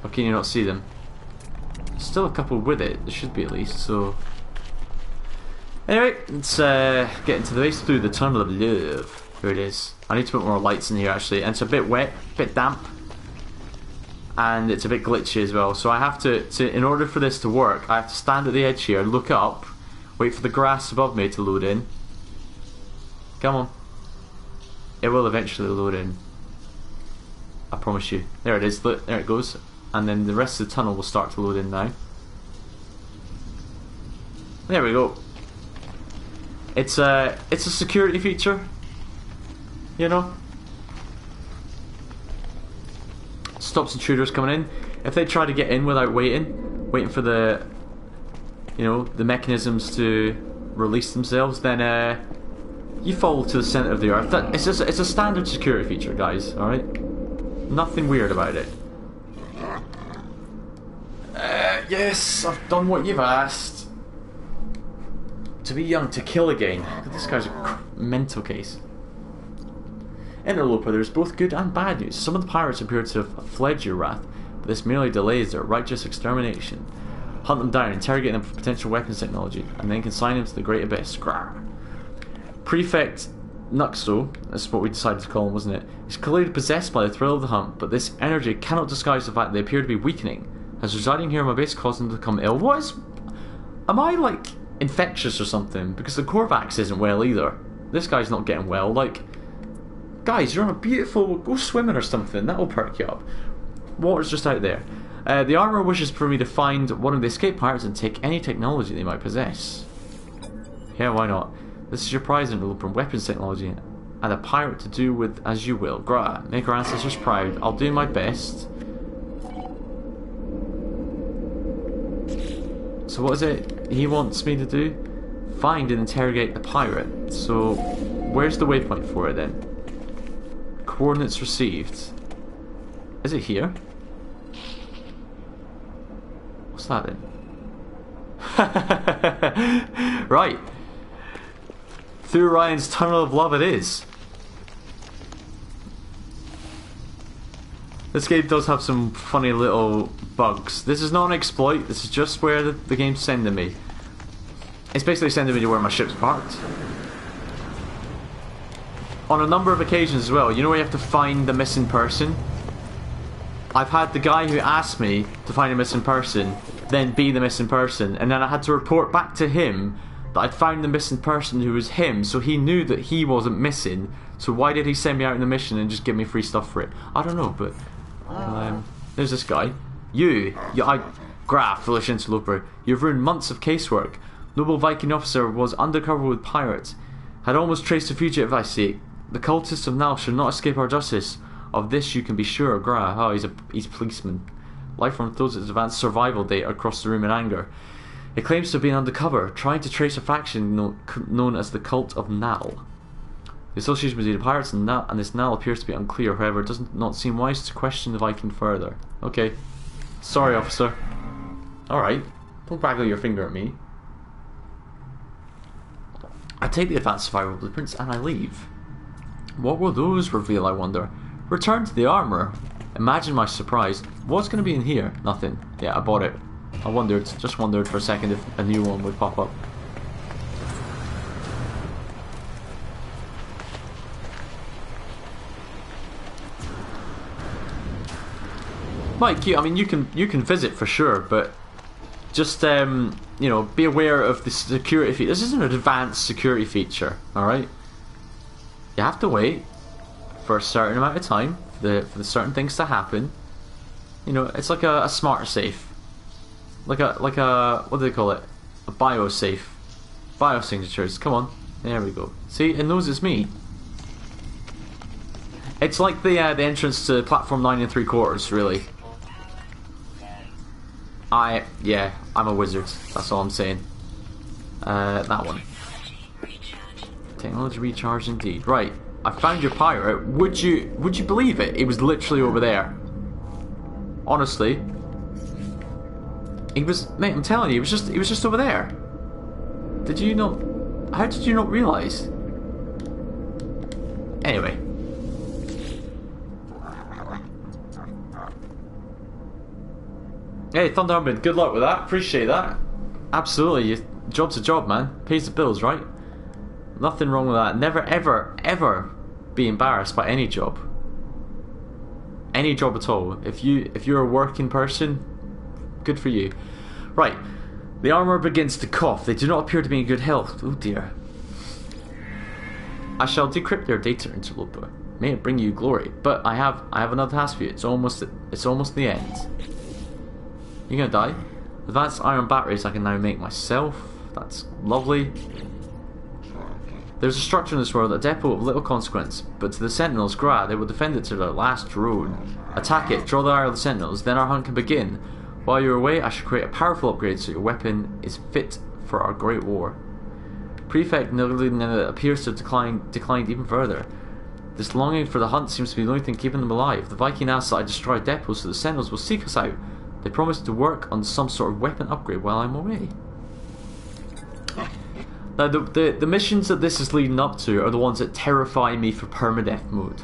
S1: Or can you not see them? Still a couple with it, there should be at least, so... Anyway, let's get into the race through the Tunnel of Love. Here it is. I need to put more lights in here actually, and it's a bit wet, a bit damp, and it's a bit glitchy as well. So I have to, in order for this to work, I have to stand at the edge here, look up, wait for the grass above me to load in. Come on. It will eventually load in. I promise you. There it is, look, there it goes. And then the rest of the tunnel will start to load in now. There we go. It's a security feature, you know. Stops intruders coming in. If they try to get in without waiting for the, you know, the mechanisms to release themselves, then you fall to the center of the earth. It's a standard security feature, guys. All right, nothing weird about it. Yes, I've done what you've asked. To be young, to kill again. This guy's a mental case. Interloper, there's both good and bad news. Some of the pirates appear to have fled your wrath, but this merely delays their righteous extermination. Hunt them down, interrogate them for potential weapons technology, and then consign them to the Great Abyss. Grrr. Prefect Nuxo, that's what we decided to call him, wasn't it? He's clearly possessed by the thrill of the hunt, but this energy cannot disguise the fact they appear to be weakening. As residing here on my base causing them to become ill. What is... Am I, like, infectious or something? Because the Corvax isn't well either. This guy's not getting well. Like, guys, you're on a beautiful... Go swimming or something. That'll perk you up. Water's just out there. The armor wishes for me to find one of the escaped pirates and take any technology they might possess. Yeah, why not? This is your prize envelope from weapons technology and a pirate to do with as you will. Grah, make our ancestors proud. I'll do my best. So what is it he wants me to do? Find and interrogate the pirate. So where's the waypoint for it then? Coordinates received. Is it here? What's that then? Right. Through Ryan's tunnel of love it is. This game does have some funny little bugs. This is not an exploit, this is just where the game's sending me. It's basically sending me to where my ship's parked. On a number of occasions as well, you know where you have to find the missing person? I've had the guy who asked me to find a missing person then be the missing person, and then I had to report back to him that I'd found the missing person who was him, so he knew that he wasn't missing. So why did he send me out on the mission and just give me free stuff for it? I don't know, but there's this guy. Graph, foolish interloper. You've ruined months of casework. Noble Viking officer was undercover with pirates. Had almost traced a fugitive, I see. The cultists of Nal should not escape our justice. Of this you can be sure, Grah. Oh, he's a policeman. Lifeform throws its advanced survival data across the room in anger. It claims to have been undercover, trying to trace a faction known as the Cult of Nal. The association between the pirates and this Nal appears to be unclear, however, it does not seem wise to question the Viking further. Okay. Sorry, officer. Alright. Don't waggle your finger at me. I take the advanced survival blueprints and I leave. What will those reveal, I wonder? Return to the armor. Imagine my surprise. What's going to be in here? Nothing. Yeah, I bought it. I just wondered for a second if a new one would pop up. Mike, I mean, you can visit for sure, but just you know, be aware of the security feature. This is an advanced security feature, all right? You have to wait for a certain amount of time for the certain things to happen. You know, it's like a smart safe, like a what do they call it? A biosafe, biosignatures. Come on, there we go. See, it knows it's me. It's like the entrance to platform 9 3/4, really. I'm a wizard. That's all I'm saying. That one. Technology recharge indeed. Right, I found your pirate. Would you believe it? It was literally over there. Honestly, he was. Mate, I'm telling you, he was just over there. Did you not? How did you not realise? Anyway. Hey, Thunder Humbin, good luck with that. Appreciate that. Absolutely, job's a job, man. Pays the bills, right? Nothing wrong with that. Never, ever, ever be embarrassed by any job. Any job at all. If you're a working person, good for you. Right, the armor begins to cough. They do not appear to be in good health. Oh dear. I shall decrypt their data, interloper. May it bring you glory. But I have another task for you. It's almost the end. You're gonna die. Advanced iron batteries I can now make myself. That's lovely. There's a structure in this world, a depot of little consequence, but to the Sentinels, Grah, they will defend it to their last drone. Attack it, draw the ire of the Sentinels, then our hunt can begin. While you're away, I should create a powerful upgrade so your weapon is fit for our great war. Prefect Nilin appears to have declined even further. This longing for the hunt seems to be the only thing keeping them alive. The Viking asks that I destroy depots so the Sentinels will seek us out. They promise to work on some sort of weapon upgrade while I'm away. Now, the missions that this is leading up to are the ones that terrify me for permadeath mode.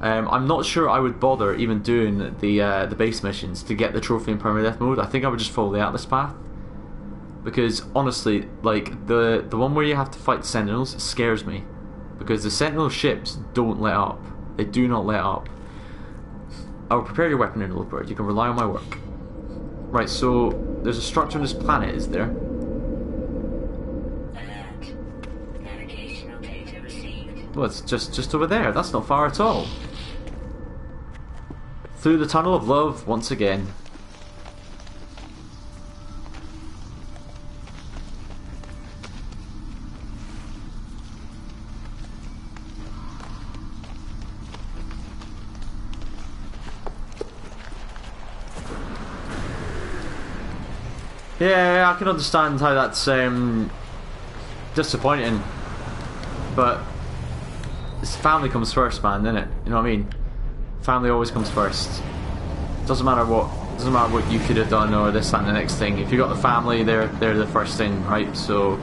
S1: I'm not sure I would bother even doing the base missions to get the trophy in permadeath mode. I think I would just follow the Atlas path. Because, honestly, like, the one where you have to fight the Sentinels scares me. Because the Sentinel ships don't let up. They do not let up. I will prepare your weapon in a bird. You can rely on my work. Right, so there's a structure on this planet, is there?
S2: Alert. Navigational data
S1: Well, it's just over there. That's not far at all. Through the tunnel of love once again. Yeah, I can understand how that's disappointing, but family comes first, man, isn't it? You know what I mean? Family always comes first. Doesn't matter what you could have done or this, that, and the next thing. If you got the family, they're the first thing, right? So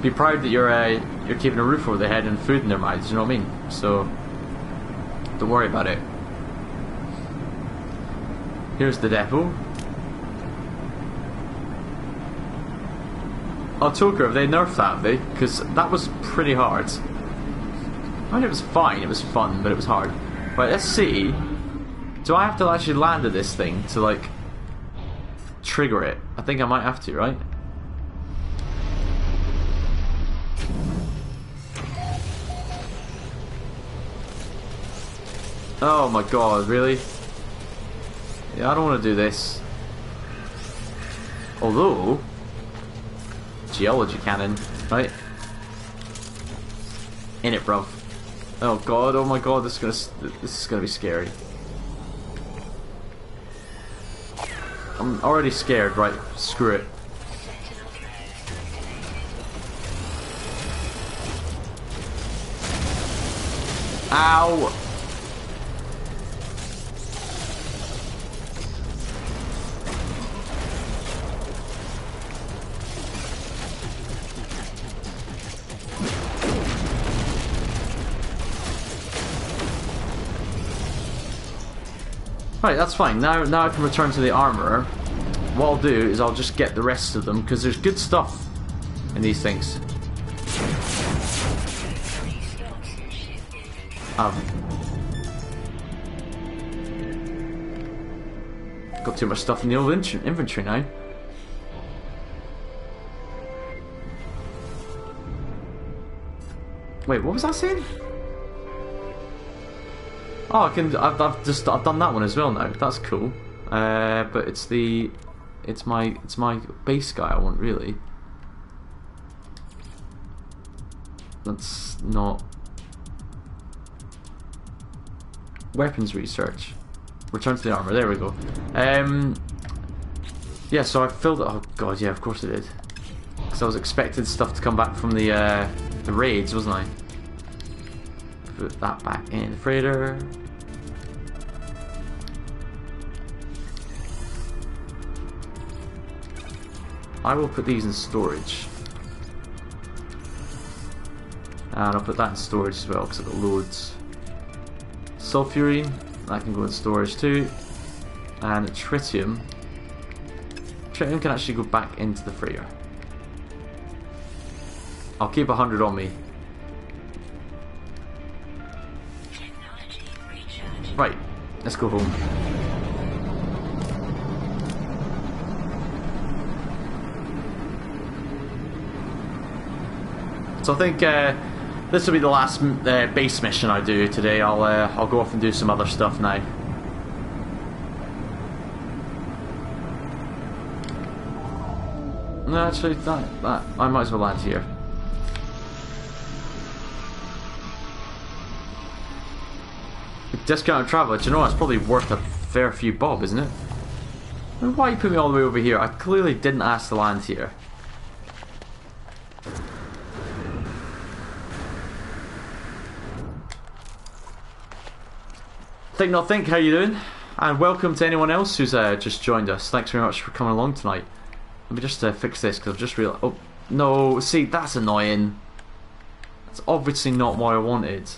S1: be proud that you're keeping a roof over their head and food in their mouths. You know what I mean? So don't worry about it. Here's the depot. Oh, Toker, have they nerfed that, have they? Because that was pretty hard. I mean, it was fine, it was fun, but it was hard. Right, let's see. Do I have to actually land at this thing to, like, trigger it? I think I might have to, right? Oh my god, really? Yeah, I don't want to do this. Although... geology cannon, right? In it, bruv. Oh god, oh my god, this is gonna be scary. I'm already scared, right? Screw it. Ow! Right, that's fine. Now I can return to the armor. What I'll do is I'll just get the rest of them, because there's good stuff in these things. Got too much stuff in the old inventory now. Wait, what was I saying? Oh, I've done that one as well now. That's cool. But it's my base guy I want, really. That's not weapons research. Return to the armor. There we go. Yeah. So I filled it. Oh god, yeah. Of course I did. Because I was expecting stuff to come back from the raids, wasn't I? Put that back in the freighter. I will put these in storage. And I'll put that in storage as well because I've got loads. Sulfurine, that can go in storage too. And tritium. Tritium can actually go back into the freighter. I'll keep 100 on me. Right, let's go home. So I think this will be the last base mission I do today. I'll go off and do some other stuff now. No, actually, that I might as well land here. Discounted travel, do you know, it's probably worth a fair few bob, isn't it? Why you put me all the way over here? I clearly didn't ask to land here. Think Not Think, how you doing? And welcome to anyone else who's just joined us. Thanks very much for coming along tonight. Let me just fix this because I've just realised... Oh, no, see, that's annoying. That's obviously not what I wanted.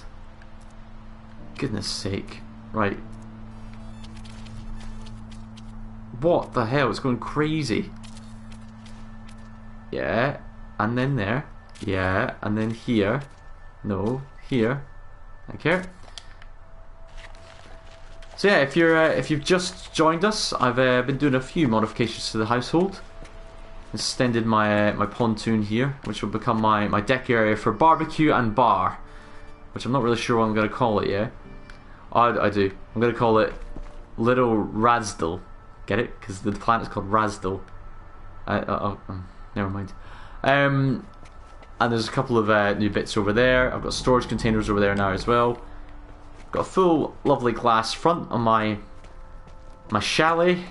S1: Goodness sake. Right. What the hell? It's going crazy. Yeah. And then there. Yeah. And then here. No. Here. Okay. So yeah, if you've just joined us, I've been doing a few modifications to the household. extended my my pontoon here, which will become my deck area for barbecue and bar, which I'm not really sure what I'm going to call it yet. I do. I'm going to call it Little Razdal. Get it? Because the planet's called Razdal. Never mind. And there's a couple of new bits over there. I've got storage containers over there now as well. Got a full lovely glass front on my chalet.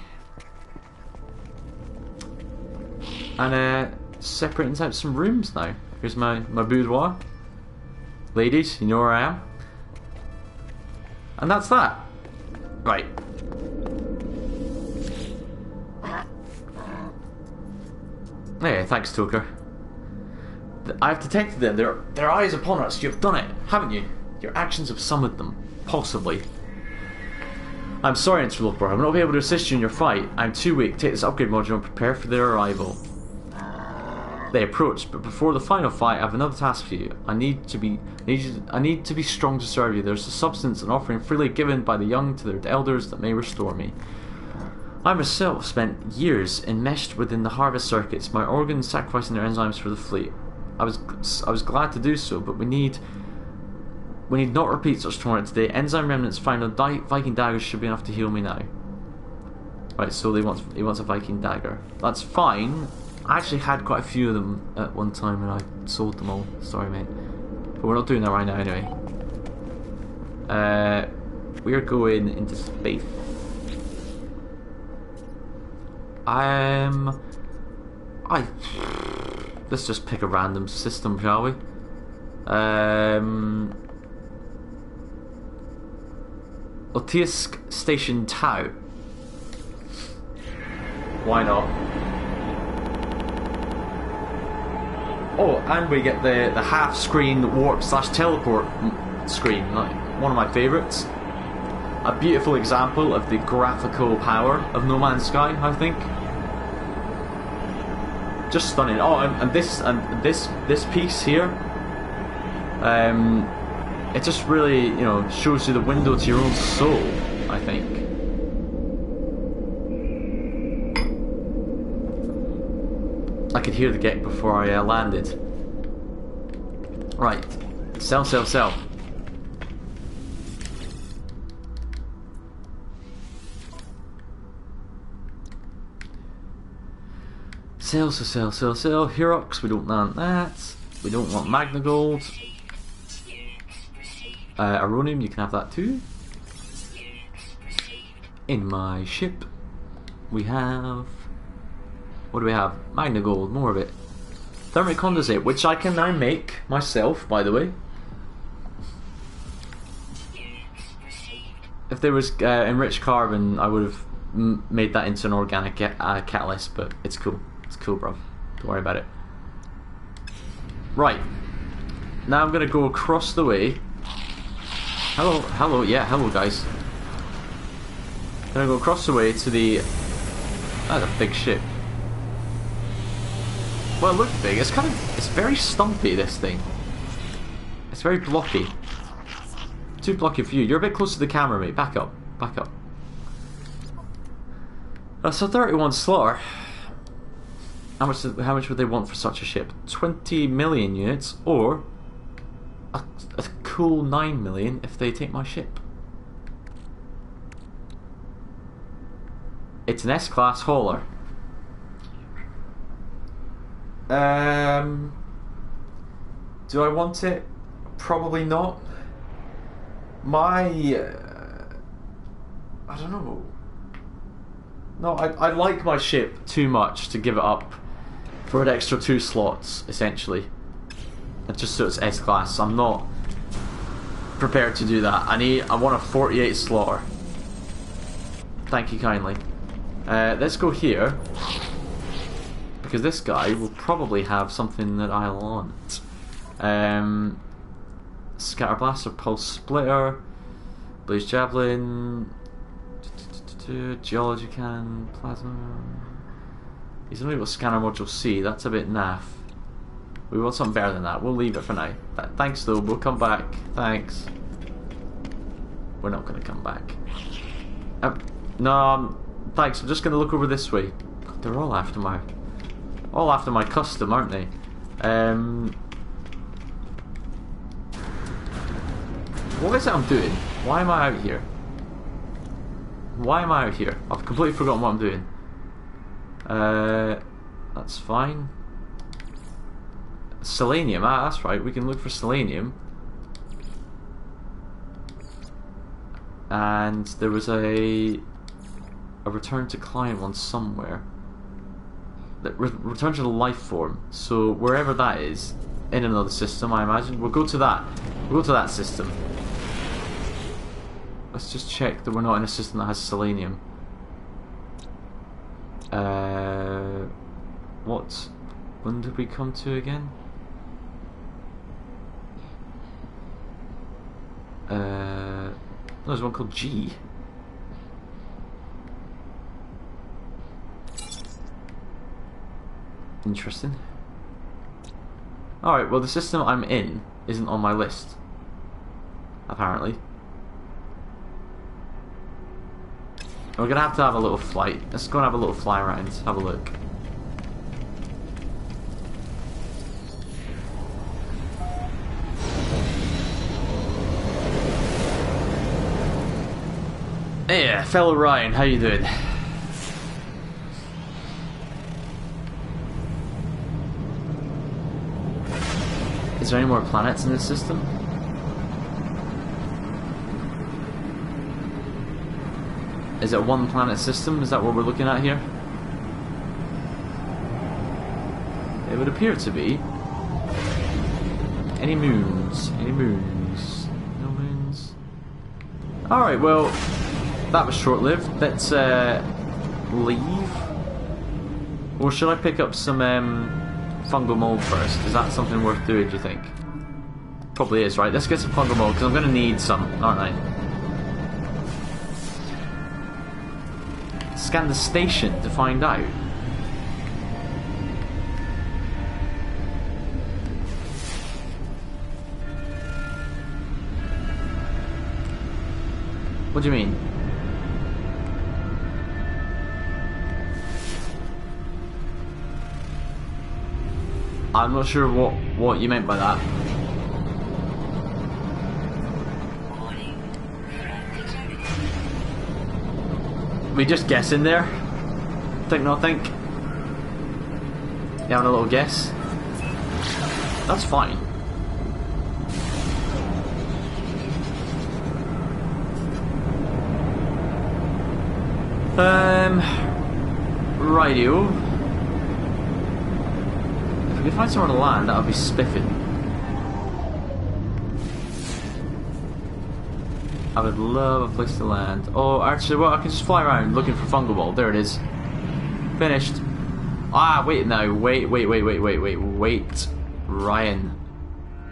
S1: And separating out some rooms now. Here's my boudoir. Ladies, you know where I am. And that's that. Right. Hey, thanks, Toker. I've detected them. Their eyes upon us. You've done it, haven't you? Your actions have summoned them. Possibly. I'm sorry, Interloper. I will not be able to assist you in your fight. I'm too weak. Take this upgrade module and prepare for their arrival. They approach, but before the final fight, I have another task for you. I need to be strong to serve you. There's a substance, an offering freely given by the young to their elders that may restore me. I myself spent years enmeshed within the harvest circuits, my organs sacrificing their enzymes for the fleet. I was glad to do so, but we need not repeat such torment today. Enzyme remnants found on Viking daggers should be enough to heal me now. Right, so he wants a Viking dagger. That's fine. I actually had quite a few of them at one time and I sold them all. Sorry, mate. But we're not doing that right now anyway. We're going into space. Let's just pick a random system, shall we? Otisk Station Tau. Why not? Oh, and we get the half-screen warp/teleport screen, like one of my favourites. A beautiful example of the graphical power of No Man's Sky, I think. Just stunning. Oh, and this piece here, it just really, you know, shows you the window to your own soul, I think. I could hear the gate before I landed. Right. Sell. Sell. Sell, Herox, we don't want that. We don't want Magna Gold. Aronium, you can have that too. In my ship, we have... What do we have? Magna Gold, more of it. Thermic condensate, which I can now make myself, by the way. If there was enriched carbon, I would have made that into an organic catalyst, but it's cool. It's cool, bro. Don't worry about it. Right. Now I'm going to go across the way. Hello guys. Gonna go across the way to the... That's a big ship. Well, it looks big. It's kind of... It's very stumpy, this thing. It's very blocky. Too blocky for you. You're a bit close to the camera, mate. Back up. Back up. That's a 31 slaughter. How much would they want for such a ship? 20 million units, or a cool 9 million if they take my ship. It's an S-class hauler. Do I want it? Probably not. I don't know. No, I like my ship too much to give it up for an extra 2 slots, essentially. Just so it's S-class. I'm not prepared to do that. I want a 48 slaughter. Thank you kindly. Let's go here, because this guy will probably have something that I want. Scatter blaster, pulse splitter, blaze javelin, geology can, plasma. He's only got scanner module C. That's a bit naff. We want something better than that. We'll leave it for now. Thanks though. We'll come back. Thanks. We're not going to come back. No. Thanks. I'm just going to look over this way. God, they're all after my all after my custom, aren't they? What is it I'm doing? Why am I out here? Why am I out here? I've completely forgotten what I'm doing. That's fine. Selenium, that's right, we can look for selenium. And there was a return to client one somewhere. Return to the life form. So wherever that is, in another system, I imagine. We'll go to that. We'll go to that system. Let's just check that we're not in a system that has selenium. What? When did we come to again? There's one called G. Interesting. Alright, well the system I'm in isn't on my list. Apparently. We're gonna have to have a little flight. Let's go and have a little fly around. Have a look. Hey, fellow Ryan, how you doing? Is there any more planets in this system? Is it a one planet system? Is that what we're looking at here? It would appear to be. Any moons? Any moons? No moons? Alright, well, that was short-lived. Let's leave. Or should I pick up some fungal mold first? Is that something worth doing, do you think? Probably is, right? Let's get some fungal mold, because I'm going to need some, aren't I? Scan the station to find out. What do you mean? I'm not sure what you meant by that. We just guessing there? Think not think? You having a little guess? That's fine. Radio. If we could find somewhere to land, that would be spiffing. I would love a place to land. Oh, actually, well, I can just fly around looking for fungal mold. There it is. Finished. Ah, wait now. Wait. Ryan.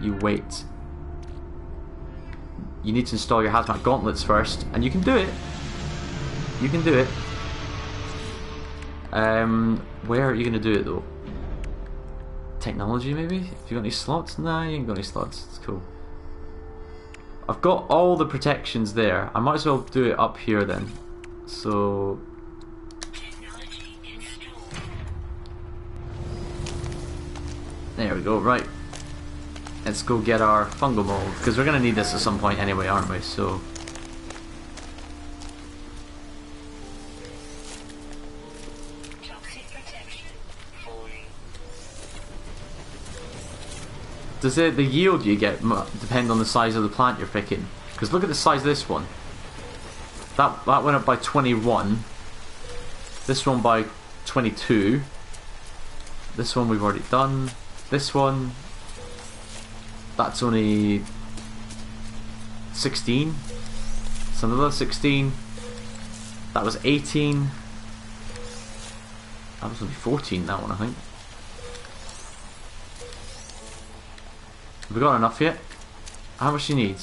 S1: You wait. You need to install your hazmat gauntlets first, and you can do it. You can do it. Where are you going to do it, though? Technology, maybe? If you got any slots? Nah, you ain't got any slots. It's cool. I've got all the protections there. I might as well do it up here then. So... there we go, right. Let's go get our fungal mold, because we're going to need this at some point anyway, aren't we? So... does the yield you get depend on the size of the plant you're picking? Because look at the size of this one. That went up by 21. This one by 22. This one we've already done. This one, that's only 16. So another 16. That was 18. That was only 14, that one, I think. Have we got enough yet? How much do you need?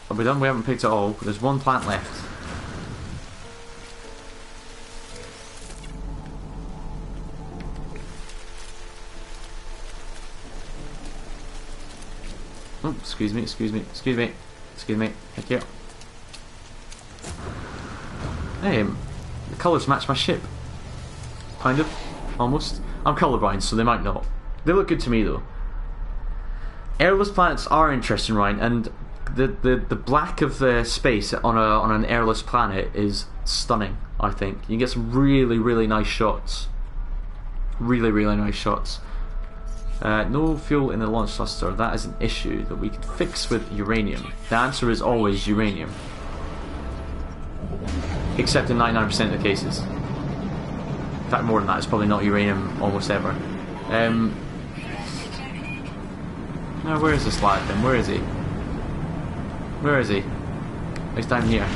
S1: Are we done? We haven't picked it all. There's one plant left. Oh, excuse me. Thank you. Hey, The colours match my ship. Kind of. Almost. I'm colourblind, so they might not. They look good to me, though. Airless planets are interesting, Ryan, and the black of the space on an airless planet is stunning, I think. You can get some really, really nice shots. Really, really nice shots. No fuel in the launch thruster. That is an issue that we can fix with uranium. The answer is always uranium. Except in 99% of the cases. In fact, more than that, it's probably not uranium almost ever. Now, where is this lad then? Where is he? Where is he? He's down here.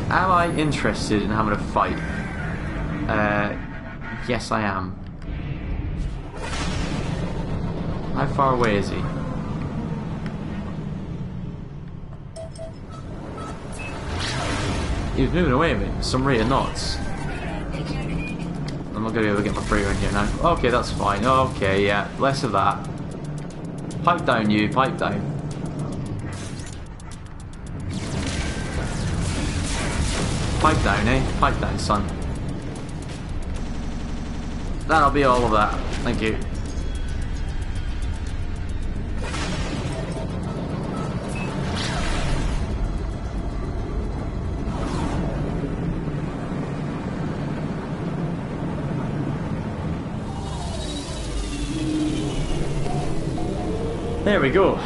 S1: Am I interested in having a fight? Yes, I am. How far away is he? He was moving away a bit, some rate of knots. I'm not going to be able to get my freighter in here now. Okay, that's fine. Okay, yeah, less of that. Pipe down, you. Pipe down. Pipe down, eh? Pipe down, son. That'll be all of that. Thank you. There we go.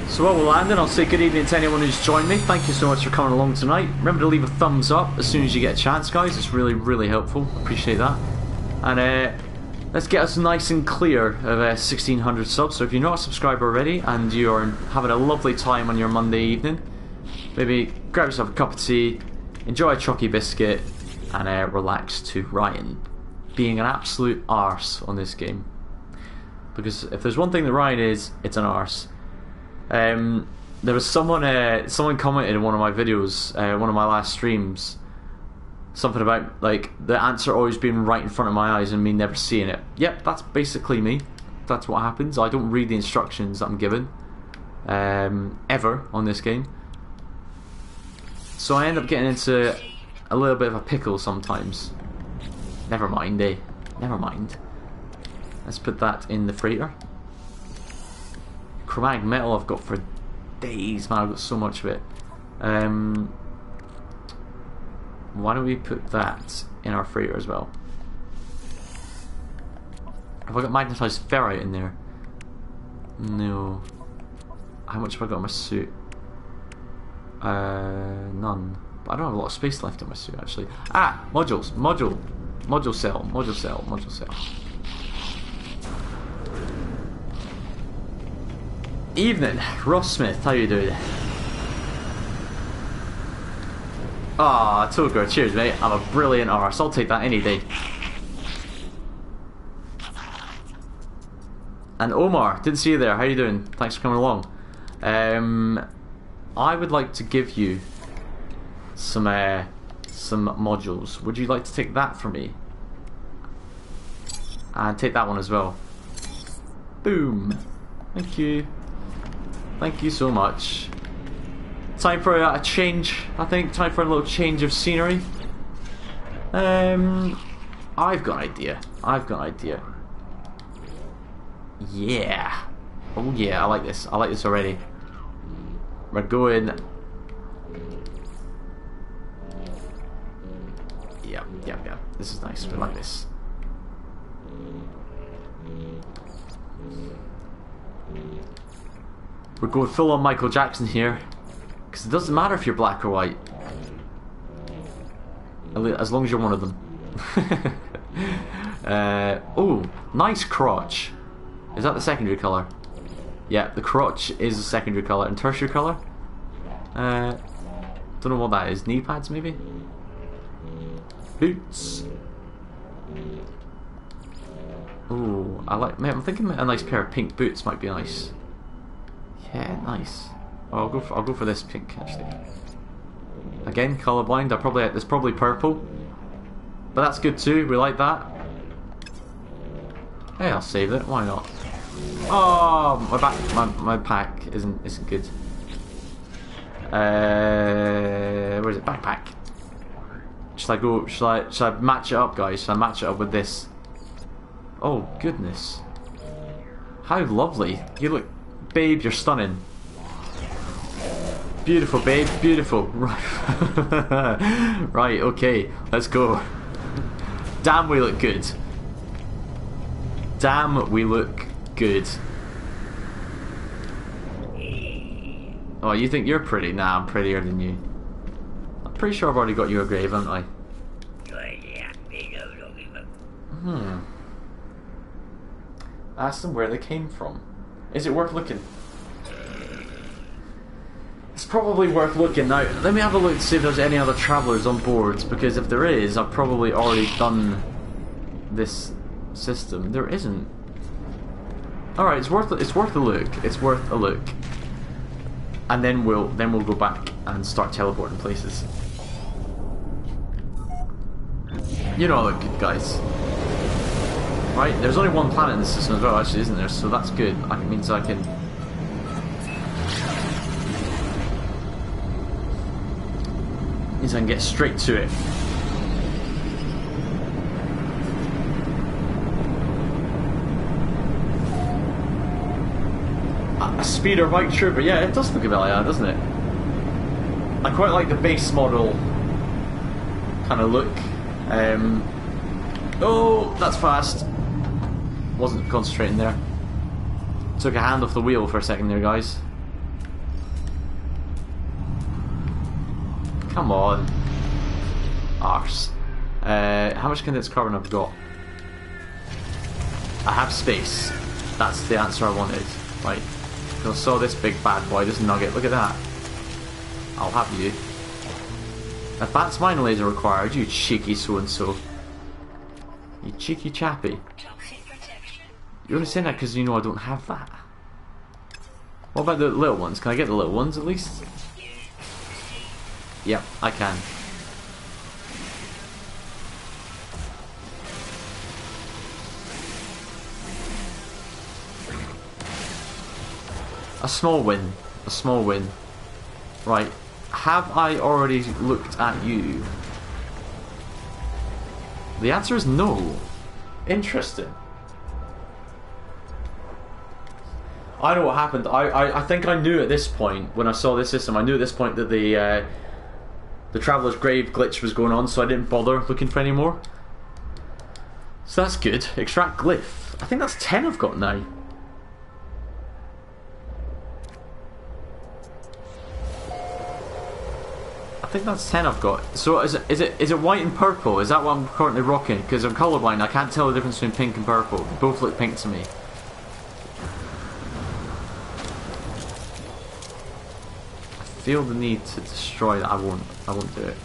S1: So while we're landing, I'll say good evening to anyone who's joined me. Thank you so much for coming along tonight. Remember to leave a thumbs up as soon as you get a chance, guys. It's really, really helpful. Appreciate that. And let's get us nice and clear of 1,600 subs. So if you're not a subscriber already and you're having a lovely time on your Monday evening, maybe grab yourself a cup of tea, enjoy a chalky biscuit, and relax to Ryan being an absolute arse on this game. Because if there's one thing that Ryan is, it's an arse. There was someone commented in one of my videos, one of my last streams, something about like the answer always being right in front of my eyes and me never seeing it. Yep, that's basically me. That's what happens. I don't read the instructions that I'm given ever on this game, so I end up getting into a little bit of a pickle sometimes. Never mind, eh? Never mind. Let's put that in the freighter. Chromatic metal I've got for days, man. I've got so much of it. Why don't we put that in our freighter as well? Have I got magnetized ferrite in there? No. How much have I got in my suit? None. But I don't have a lot of space left in my suit, actually. Ah! Modules! Module cell. Evening, Ross Smith, how you doing? Ah, Toger, cheers mate, I'm a brilliant arse, I'll take that any day. And Omar, didn't see you there, how you doing? Thanks for coming along. I would like to give you some modules. Would you like to take that from me? And take that one as well. Boom. Thank you. Thank you so much. Time for a change, I think. Time for a little change of scenery. I've got an idea. Yeah. Oh yeah, I like this. I like this already. We're going... Yep. This is nice. We like this. We're going full on Michael Jackson here, because it doesn't matter if you're black or white, as long as you're one of them. Oh, nice crotch. Is that the secondary colour? Yeah, the crotch is the secondary colour. And tertiary colour? Don't know what that is. Knee pads maybe? Boots. Oh, I'm thinking a nice pair of pink boots might be nice. Yeah, nice. Oh, I'll go for this pink actually. Again, colourblind. There's probably purple, but that's good too. We like that. Hey, I'll save it. Why not? Oh, my pack isn't good. where is it? Backpack. Should I go? Should I match it up, guys? Should I match it up with this? Oh goodness! How lovely! You look, babe. You're stunning. Beautiful, babe. Beautiful. Right. Right. Okay. Let's go. Damn, we look good. Damn, we look good. Oh, you think you're pretty? Nah, I'm prettier than you. I'm pretty sure I've already got you a grave, haven't I? Ask them where they came from. Is it worth looking? It's probably worth looking. Now, let me have a look to see if there's any other travellers on board, because if there is, I've probably already done this system. There isn't. Alright, it's worth a look. It's worth a look. And then we'll go back and start teleporting places. You know I look good, guys. Right, there's only one planet in the system as well, actually, isn't there? So that's good. That means I can... means I can get straight to it. A speeder bike trooper, yeah, it does look a bit like that, doesn't it? I quite like the base model kind of look. Oh, that's fast. Wasn't concentrating there. Took a hand off the wheel for a second there, guys. Come on. Arse. How much condensed carbon have I got? I have space. That's the answer I wanted. Right. I saw this big bad boy, this nugget. Look at that. I'll have you. Advanced mine laser required, you cheeky so-and-so. You cheeky chappy. You're only saying that because you know I don't have that. What about the little ones? Can I get the little ones at least? Yep, I can. A small win. A small win. Right. Have I already looked at you? The answer is no. Interesting. I know what happened. I think I knew at this point, when I saw this system, I knew at this point that the Traveller's Grave glitch was going on, so I didn't bother looking for any more. So that's good. Extract glyph. I think that's 10 I've got now. I think that's 10 I've got. So is it white and purple? Is that what I'm currently rocking? Because I'm colourblind, I can't tell the difference between pink and purple. They both look pink to me. I feel the need to destroy that. I won't do it.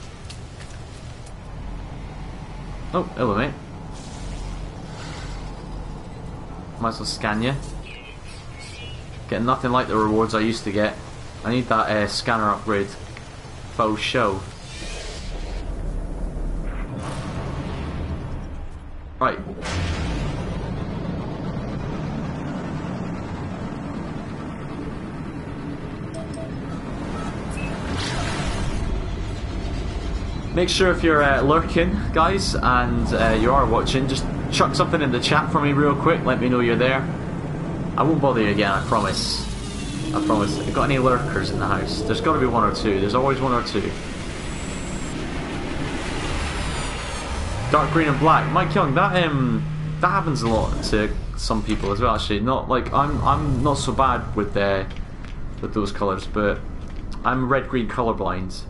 S1: Oh, hello mate. Might as well scan you. Getting nothing like the rewards I used to get. I need that scanner upgrade. Faux show. Right. Make sure if you're lurking, guys, and you are watching, just chuck something in the chat for me real quick. Let me know you're there. I won't bother you again, I promise. I promise. Have you got any lurkers in the house? There's got to be one or two. There's always one or two. Dark green and black. Mike Young, that happens a lot to some people as well. Actually, not like I'm not so bad with those colours, but I'm red green colorblind,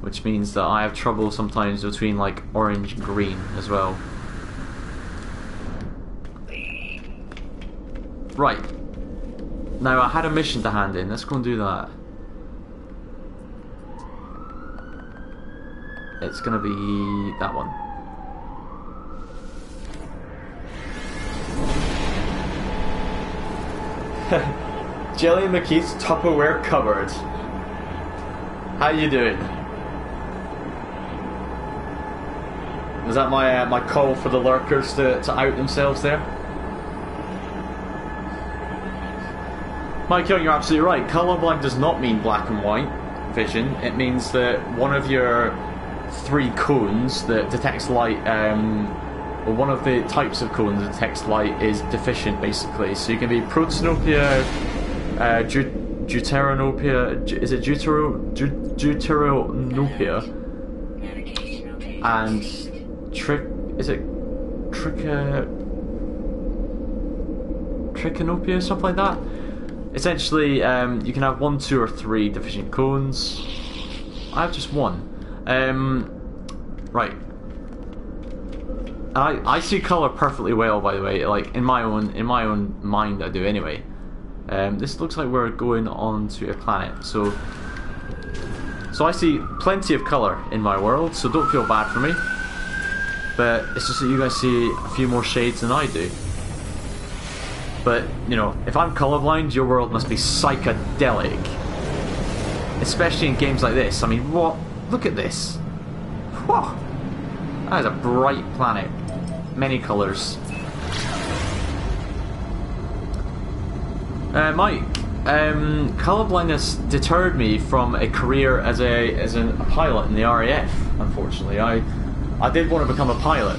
S1: which means that I have trouble sometimes between like orange and green as well. Right. Now I had a mission to hand in. Let's go and do that. It's gonna be that one. Jelly McKeith's Tupperware cupboard. How you doing? Was that my call for the lurkers to out themselves there? Mike Young, you're absolutely right. Colourblind does not mean black and white. vision, it means that one of your 3 cones that detects light, or one of the types of cones that detects light is deficient, basically. So you can be protanopia, deuteranopia, is it deuteranopia, and trichonopia, something like that. Essentially, you can have 1, 2, or 3 deficient cones. I have just 1. Right. I see colour perfectly well, by the way. Like in my own mind, I do anyway. This looks like we're going on to a planet, so I see plenty of colour in my world. So don't feel bad for me. But it's just that you guys see a few more shades than I do. But you know, if I'm colourblind, your world must be psychedelic. Especially in games like this. I mean, what? Look at this. Whoa. That is a bright planet. Many colours. Mike, colourblindness deterred me from a career as a pilot in the RAF, unfortunately. I did want to become a pilot.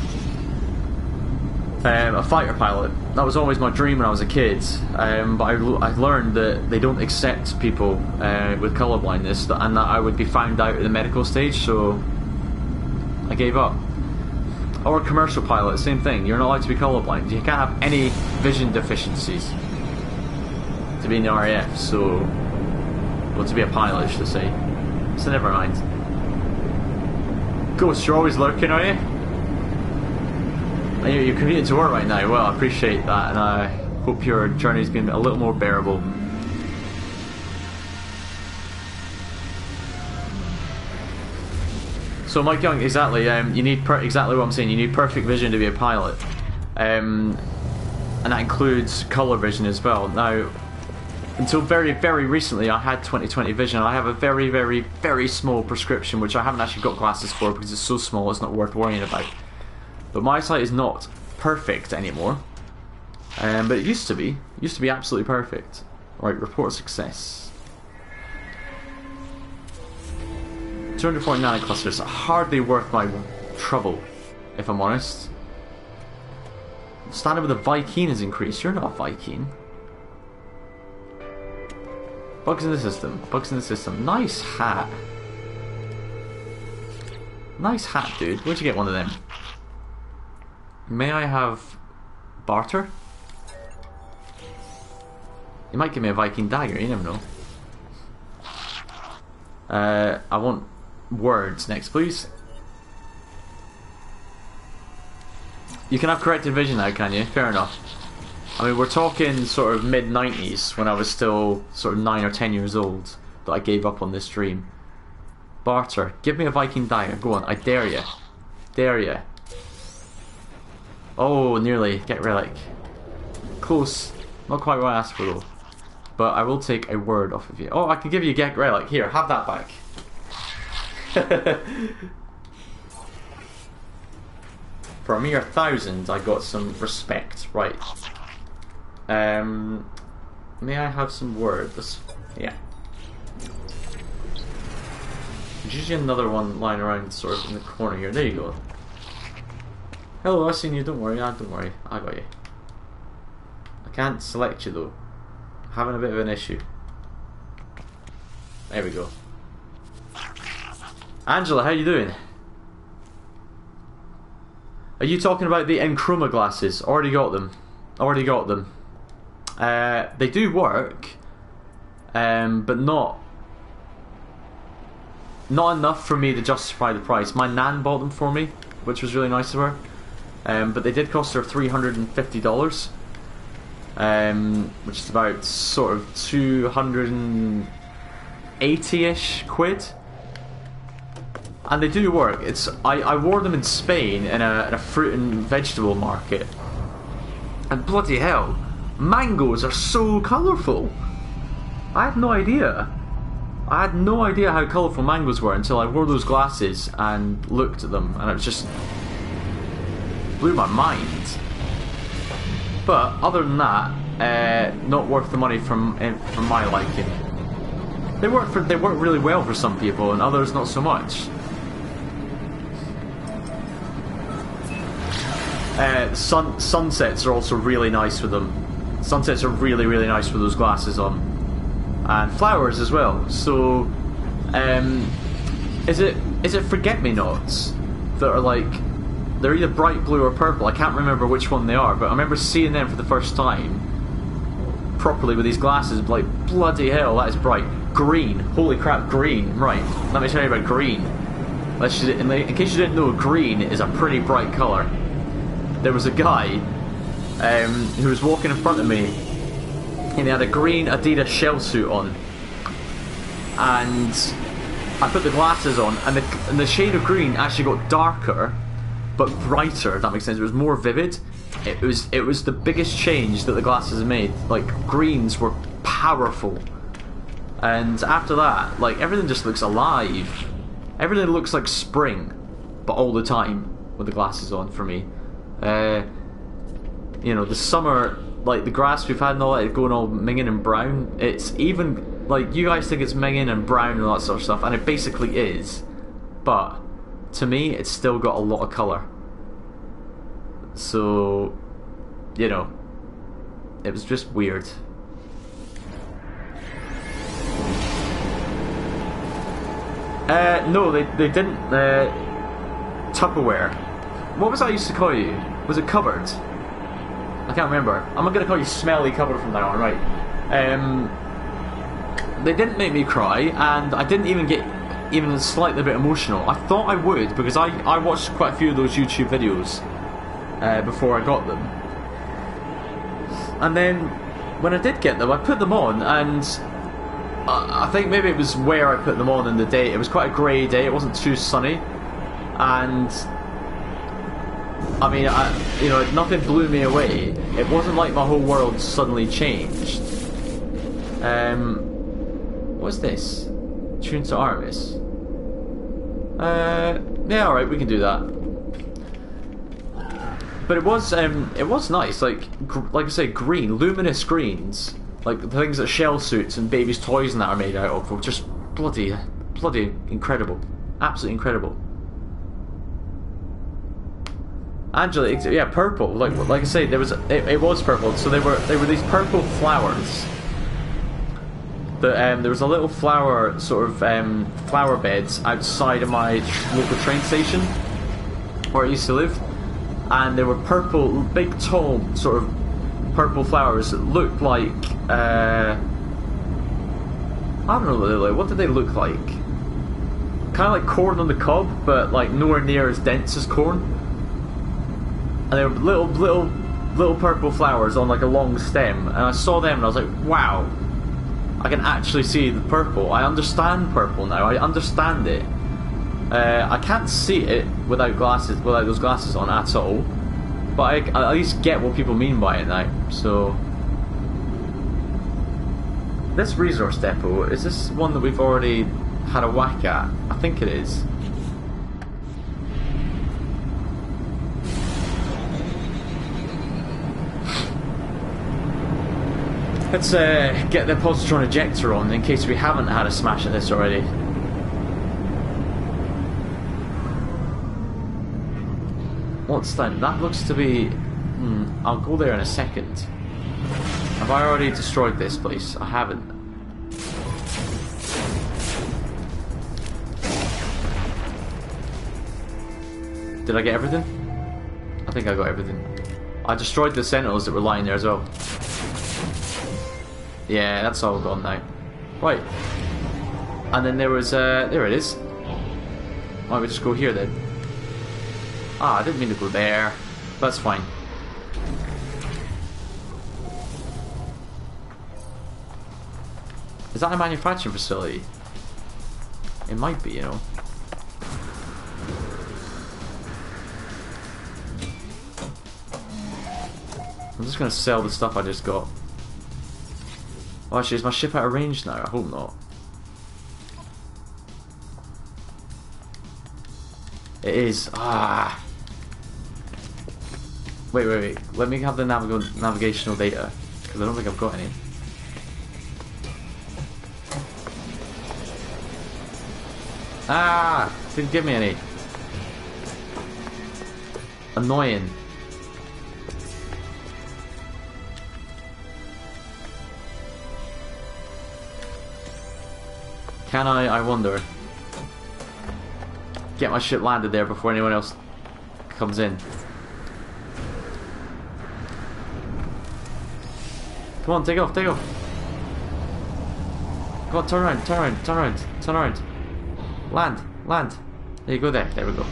S1: A fighter pilot. That was always my dream when I was a kid. But I learned that they don't accept people with colourblindness, and that I would be found out at the medical stage, so I gave up. Or a commercial pilot, same thing. You're not allowed to be colourblind. You can't have any vision deficiencies to be in the RAF, so... well, to be a pilot, I should say. So never mind. Ghost, you're always lurking, are you? You're commuting to work right now. Well, I appreciate that, and I hope your journey's been a little more bearable. So Mike Young, exactly. You need exactly what I'm saying. You need perfect vision to be a pilot, and that includes color vision as well. Now, until very, very recently, I had 20/20 vision. I have a very, very, very small prescription, which I haven't actually got glasses for because it's so small. It's not worth worrying about. But my sight is not perfect anymore. But it used to be. It used to be absolutely perfect. Right, report success. 240 nanoclusters, hardly worth my trouble, if I'm honest. Standard with a Viking has increased. You're not a Viking. Bugs in the system. Bugs in the system. Nice hat. Nice hat, dude. Where'd you get one of them? May I have barter? You might give me a Viking dagger, you never know. I want words next, please. You can have corrected vision now, can you? Fair enough. I mean, we're talking sort of mid-90s when I was still sort of 9 or 10 years old that I gave up on this dream. Barter. Give me a Viking dagger. Go on, I dare you. Dare you. Oh, nearly. Get relic. Close. Not quite what I asked for though. But I will take a word off of you. Oh, I can give you get relic. Here, have that back. For a mere 1,000, I got some respect. Right. May I have some words? Yeah. There's usually another one lying around sort of in the corner here. There you go. Hello, I've seen you. Don't worry. Don't worry. I got you. I can't select you though. Having a bit of an issue. There we go. Angela, how you doing? Are you talking about the Enchroma glasses? Already got them. Already got them. They do work, but not enough for me to justify the price. My nan bought them for me, which was really nice of her. But they did cost her $350. Which is about sort of 280-ish quid. And they do work. I wore them in Spain in a fruit and vegetable market. And bloody hell, mangoes are so colourful. I had no idea. I had no idea how colourful mangoes were until I wore those glasses and looked at them, and it just blew my mind. But other than that, not worth the money from my liking. They work really well for some people, and others not so much. Sunsets are also really nice with them. Sunsets are really, really nice with those glasses on, and flowers as well. So, is it forget-me-nots that are like, they're either bright blue or purple? I can't remember which one they are, but I remember seeing them for the first time properly with these glasses. Like, bloody hell, that is bright. Green, holy crap, green. Right, let me tell you about green. In case you didn't know, green is a pretty bright colour. There was a guy who was walking in front of me, and he had a green Adidas shell suit on, and I put the glasses on, and the shade of green actually got darker but brighter, if that makes sense. It was more vivid. It was the biggest change that the glasses have made. Like, greens were powerful, and after that, like, everything just looks alive. Everything looks like spring, but all the time with the glasses on for me. You know, the summer, like the grass we've had and all that, going all minging and brown. It's even, like, you guys think it's minging and brown and all that sort of stuff, and it basically is. But to me, it's still got a lot of colour. So, you know, it was just weird. No, they didn't. Tupperware. What was I used to call you? Was it cupboard? I can't remember. I'm not gonna call you smelly cupboard from now on, right? They didn't make me cry, and I didn't even get even slightly bit emotional. I thought I would, because I watched quite a few of those YouTube videos before I got them. And then when I did get them, I put them on, and I think maybe it was where I put them on in the day. It was quite a grey day. It wasn't too sunny, and I mean, you know, nothing blew me away. It wasn't like my whole world suddenly changed. What's this? Tune to Artemis. Yeah, all right, we can do that. But it was nice. Like I say, green, luminous greens, like the things that shell suits and babies' toys and that are made out of, were just bloody incredible, absolutely incredible. Angela, yeah, purple. Like I say, there was it was purple. So they were these purple flowers. There was a little flower sort of flower beds outside of my local train station where I used to live, and they were purple, big, tall, sort of purple flowers that looked like I don't know what they look like. What did they look like? Kind of like corn on the cob, but like nowhere near as dense as corn. And they were little purple flowers on like a long stem, and I saw them and I was like, wow, I can actually see the purple. I understand purple now. I understand it. I can't see it without those glasses on at all, but I at least get what people mean by it now. So this resource depot, is this one that we've already had a whack at? I think it is. Let's get the positron ejector on in case we haven't had a smash at this already. What's that? That looks to be... I'll go there in a second. Have I already destroyed this place? I haven't. Did I get everything? I think I got everything. I destroyed the sentinels that were lying there as well. Yeah, that's all gone now. Right. And then there was, there it is. Why don't we just go here then? Ah, I didn't mean to go there. That's fine. Is that a manufacturing facility? It might be, you know. I'm just gonna sell the stuff I just got. Oh, actually, is my ship out of range now? I hope not. It is. Ah. Wait. Let me have the navigational data, because I don't think I've got any. Ah! Didn't give me any. Annoying. Can I wonder, get my ship landed there before anyone else comes in? Come on, take off, take off. Come on, turn around, turn around, turn around, turn around. Land, land. There you go there, there we go.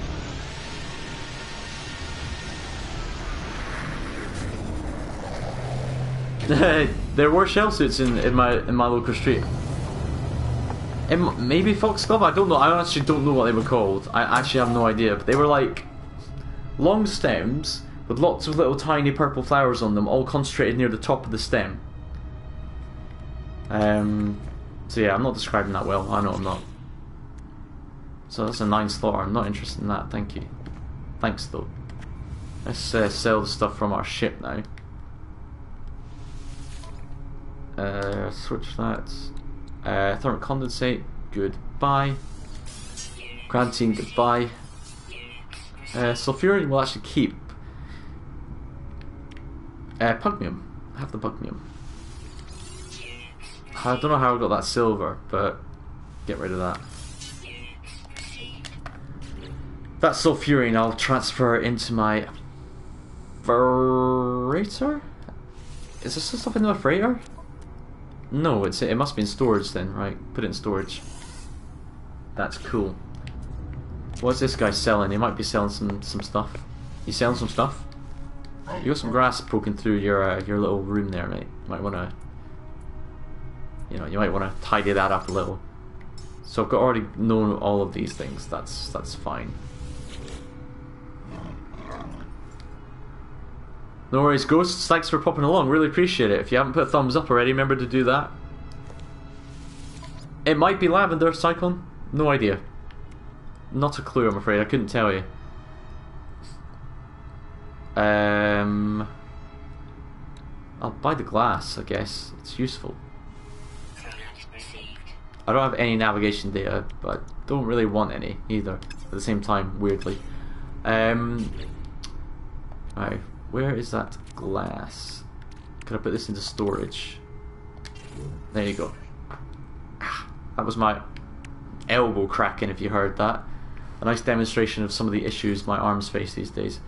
S1: There were shell suits in my local street. Maybe Foxglove? I don't know. I actually don't know what they were called. I actually have no idea. But they were like long stems with lots of little tiny purple flowers on them, all concentrated near the top of the stem. So yeah, I'm not describing that well. I know I'm not. So that's a 9 slaughter. I'm not interested in that. Thank you. Thanks though. Let's sell the stuff from our ship now. Switch that. Thermic condensate, goodbye. Granting, goodbye. Sulfurium will actually keep. Pugmium. Have the pugmium. I don't know how I got that silver, but get rid of that. That sulfurium I'll transfer into my freighter? Is this stuff in the freighter? No, it must be in storage then, right? Put it in storage. That's cool. What's this guy selling? He might be selling some stuff. You selling some stuff? You got some grass poking through your little room there, mate. You might wanna, you might wanna tidy that up a little. So I've already known all of these things. That's fine. No worries, Ghosts. Thanks for popping along. Really appreciate it. If you haven't put a thumbs up already, remember to do that. It might be lavender, Cyclone. No idea. Not a clue, I'm afraid. I couldn't tell you. I'll buy the glass, I guess. It's useful. I don't have any navigation data, but don't really want any either. At the same time, weirdly. Alright. Where is that glass? Can I put this into storage? There you go. That was my elbow cracking, if you heard that. A nice demonstration of some of the issues my arms face these days.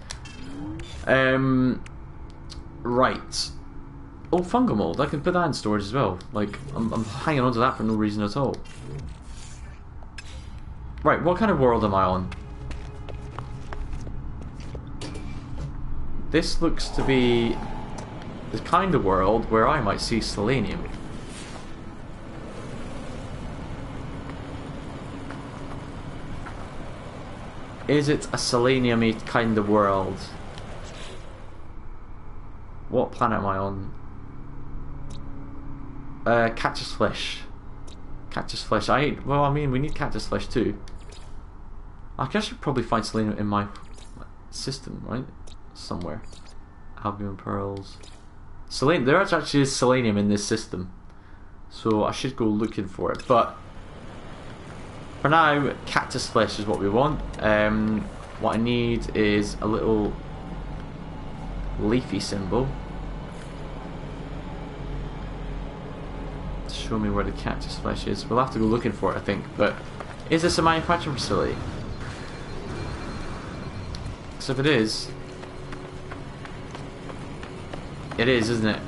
S1: Right. Oh, fungal mold. I can put that in storage as well. Like, I'm hanging on to that for no reason at all. Right, what kind of world am I on? This looks to be the kind of world where I might see selenium. Is it a selenium-y kind of world? What planet am I on? Cactus flesh. Cactus flesh. Well, I mean, we need cactus flesh too. I guess I should probably find selenium in my system, right? Somewhere. Albumin pearls. Selenium. There actually is selenium in this system, so I should go looking for it. But for now, cactus flesh is what we want. What I need is a little leafy symbol. Show me where the cactus flesh is. We'll have to go looking for it, I think. But is this a manufacturing facility? So if it is, isn't it?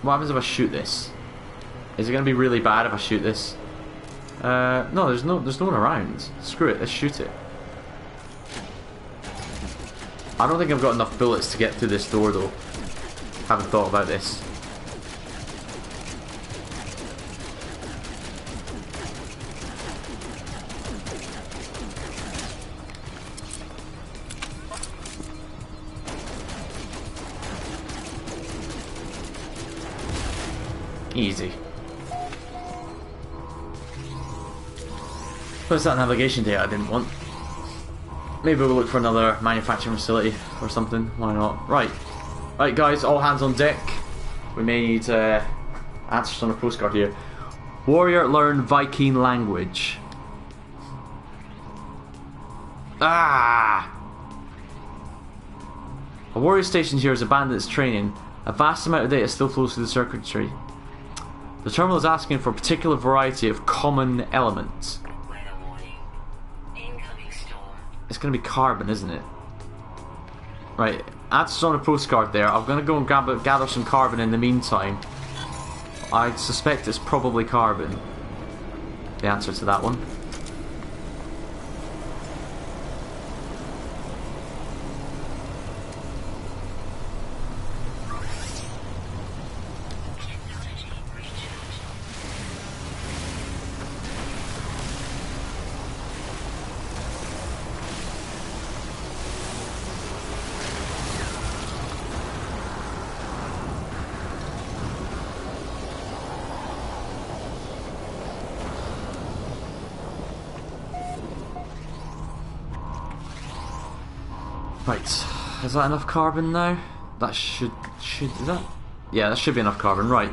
S1: What happens if I shoot this? Is it going to be really bad if I shoot this? No, there's no one around. Screw it, let's shoot it. I don't think I've got enough bullets to get through this door though. Haven't thought about this. Easy. What's that navigation data I didn't want? Maybe we'll look for another manufacturing facility or something. Why not? Right. Right, guys, all hands on deck. We may need answers on a postcard here. Warrior learn Viking language. Ah! A warrior stationed here has abandoned its training. A vast amount of data still flows through the circuitry. The terminal is asking for a particular variety of common elements. It's going to be carbon, isn't it? Right, answers on a postcard there. I'm going to go and gather some carbon in the meantime. I suspect it's probably carbon. The answer to that one. Right, is that enough carbon now? That should is that? Yeah, that should be enough carbon, right.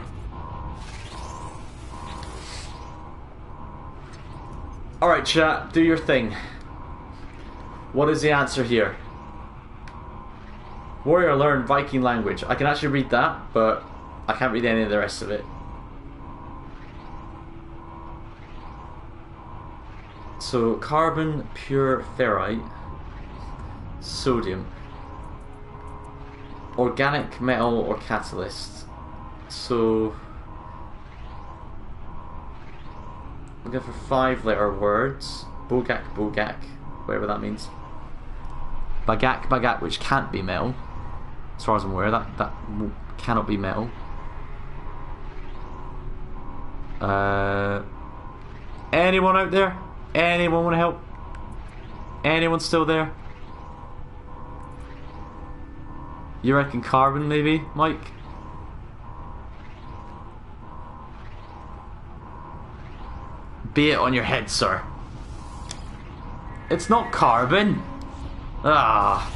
S1: Alright chat, do your thing. What is the answer here? Warrior learn Viking language. I can actually read that, but I can't read any of the rest of it. So, carbon, pure ferrite. Sodium, organic metal or catalyst. So we'll go for 5-letter words. Bogak, bogak, whatever that means. Bagak, bagak, which can't be metal, as far as I'm aware. That cannot be metal. Anyone out there? Anyone want to help? Anyone still there? You reckon carbon, maybe, Mike? Be it on your head, sir. It's not carbon. Ah.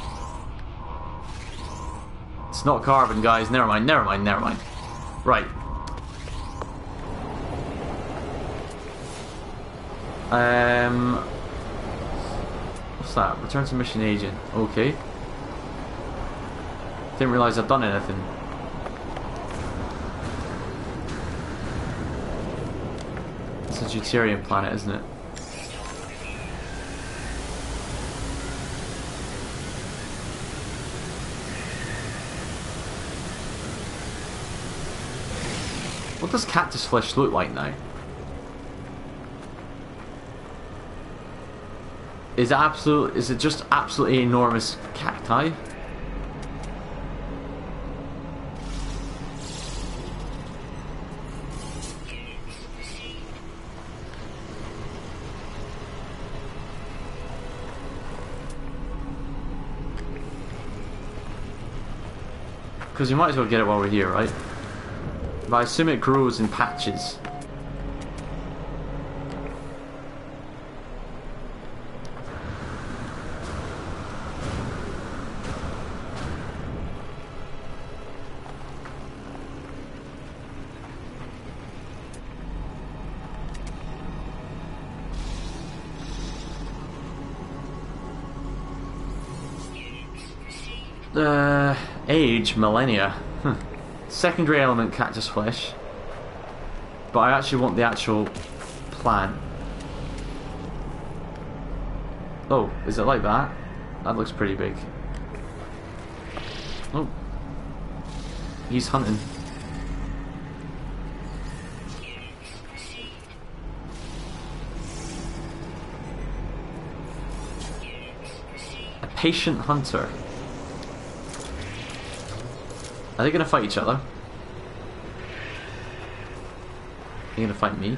S1: It's not carbon, guys. Never mind, never mind, never mind. Right. What's that? Return to mission agent. Okay. Didn't realise I'd done anything. It's a deuterium planet, isn't it? What does cactus flesh look like now? Is it just absolutely enormous cacti? Because you might as well get it while we're here, right? But I assume it grows in patches. Age, millennia. Secondary element, cactus flesh. But I actually want the actual plant. Oh, is it like that? That looks pretty big. Oh. He's hunting. A patient hunter. Are they gonna fight each other? Are they gonna fight me?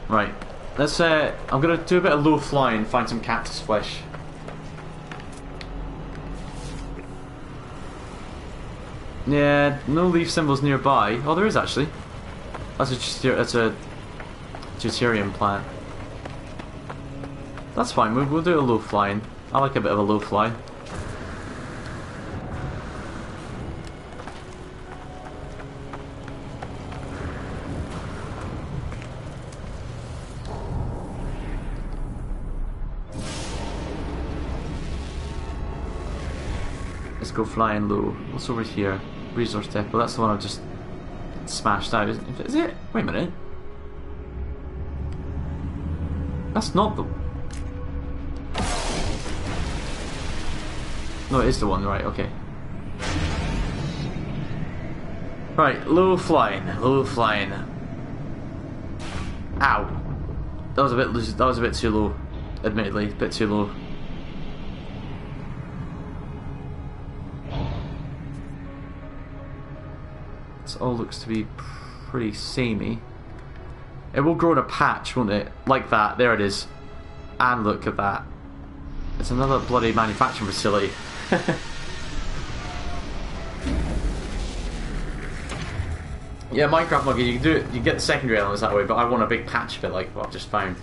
S1: Right. Let's I'm gonna do a bit of low flying and find some cactus flesh. Yeah, no leaf symbols nearby. Oh, there is actually. That's a deuterium plant. That's fine, we'll do a low flying. I like a bit of a low fly. Let's go flying low. What's over here? Resource depot. That's the one I've just smashed out. Is it? Wait a minute. That's not the... No, it is the one, right, okay. Right, low flying, low flying. Ow. That was a bit too low, admittedly, a bit too low. This all looks to be pretty samey. It will grow in a patch, won't it? Like that, there it is. And look at that. It's another bloody manufacturing facility. Yeah, Minecraft Monkey, you can do it, you get the secondary elements that way, but I want a big patch bit like what I've just found.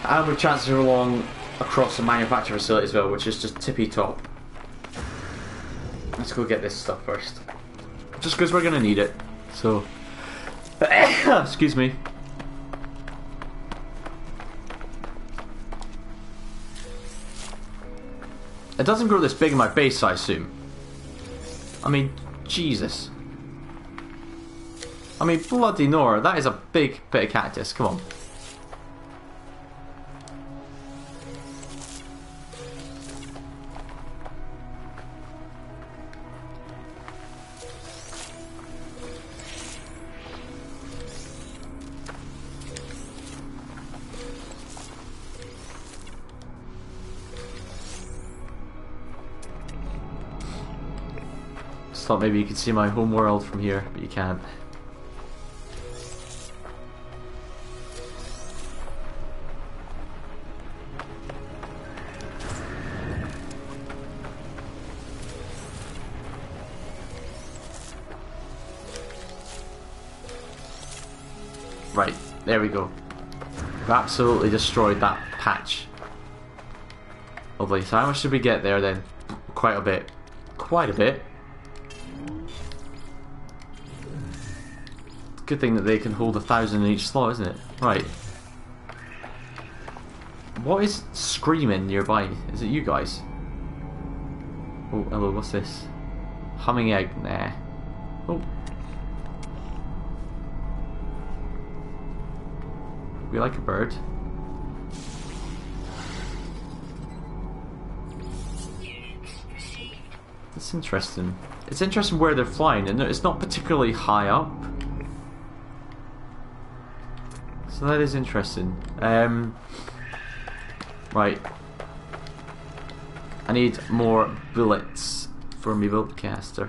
S1: And we transfer along across the manufacturing facility as well, which is just tippy top. Let's go get this stuff first. Just because we're going to need it. So, excuse me. It doesn't grow this big in my base, I assume. I mean, Jesus. I mean, bloody Nora, that is a big bit of cactus. Come on. Thought maybe you could see my home world from here, but you can't. Right, there we go. We've absolutely destroyed that patch. Lovely. So how much did we get there then? Quite a bit. Quite a bit. Good thing that they can hold 1,000 in each slot, isn't it? Right. What is screaming nearby? Is it you guys? Oh, hello, what's this? Humming egg? Nah. Oh. We like a bird. That's interesting. It's interesting where they're flying, and it's not particularly high up. So that is interesting. Right. I need more bullets for me buildcaster.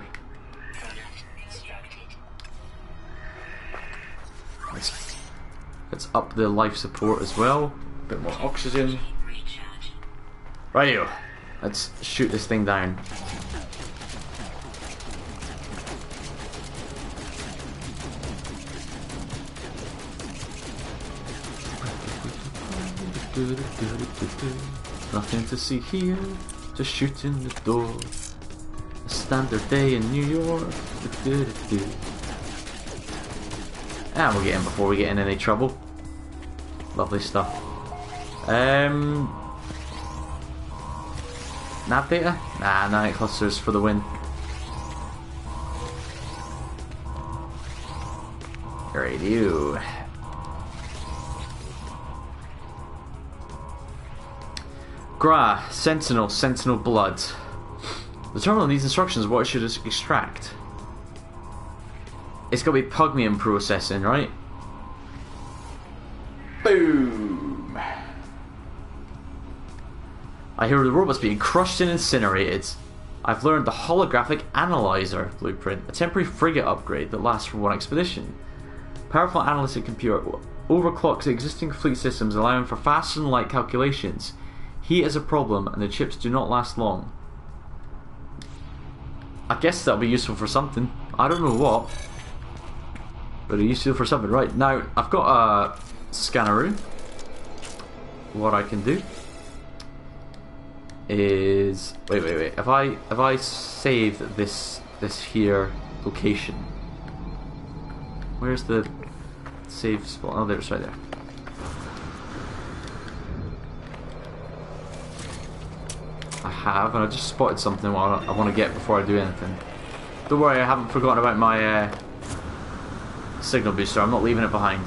S1: Let's up the life support as well. A bit more oxygen. Rightio. Let's shoot this thing down. Nothing to see here, just shooting the door. A standard day in New York. And we'll get in before we get in any trouble. Lovely stuff. Nav data? Nah, night clusters for the win. Radio. Gra, Sentinel, Sentinel blood. The terminal needs instructions of what it should extract. It's got to be Pugmium processing, right? Boom! I hear the robot's being crushed and incinerated. I've learned the holographic analyzer blueprint, a temporary frigate upgrade that lasts for one expedition. Powerful analytic computer overclocks existing fleet systems, allowing for faster than light calculations. Heat is a problem, and the chips do not last long. I guess that'll be useful for something. I don't know what. But it's useful for something. Right, now I've got a scanneroo. What I can do is wait. If I save this here location, where's the save spot? Oh, there it's right there. I have, and I just spotted something I want to get before I do anything. Don't worry, I haven't forgotten about my signal booster. I'm not leaving it behind.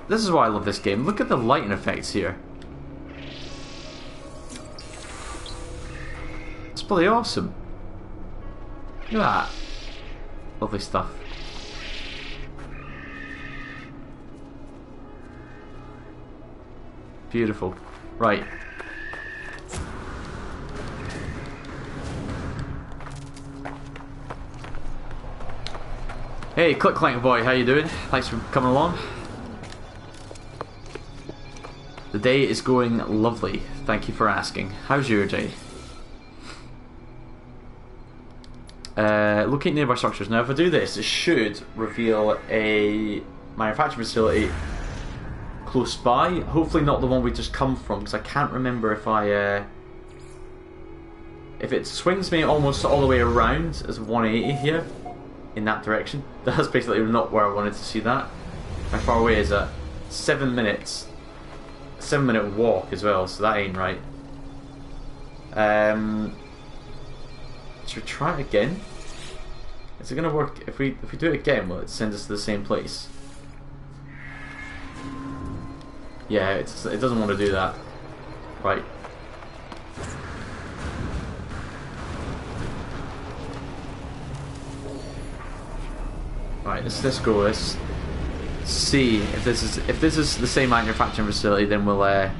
S1: This is why I love this game. Look at the lighting effects here. It's bloody awesome. Look at that. Lovely stuff. Beautiful. Right. Hey, Click Clank Boy, how you doing? Thanks for coming along. The day is going lovely. Thank you for asking. How's your day? Locate nearby structures. Now, if I do this, it should reveal a manufacturing facility close by. Hopefully not the one we just come from, because I can't remember if it swings me almost all the way around as 180 here in that direction. That's basically not where I wanted to see that. How far away is that? 7 minutes. 7-minute walk as well, so that ain't right. Should we try it again? Is it gonna work? If we do it again, will it send us to the same place? Yeah, it doesn't want to do that. Right. Right, let's go. Let's see if this is the same manufacturing facility. Then we'll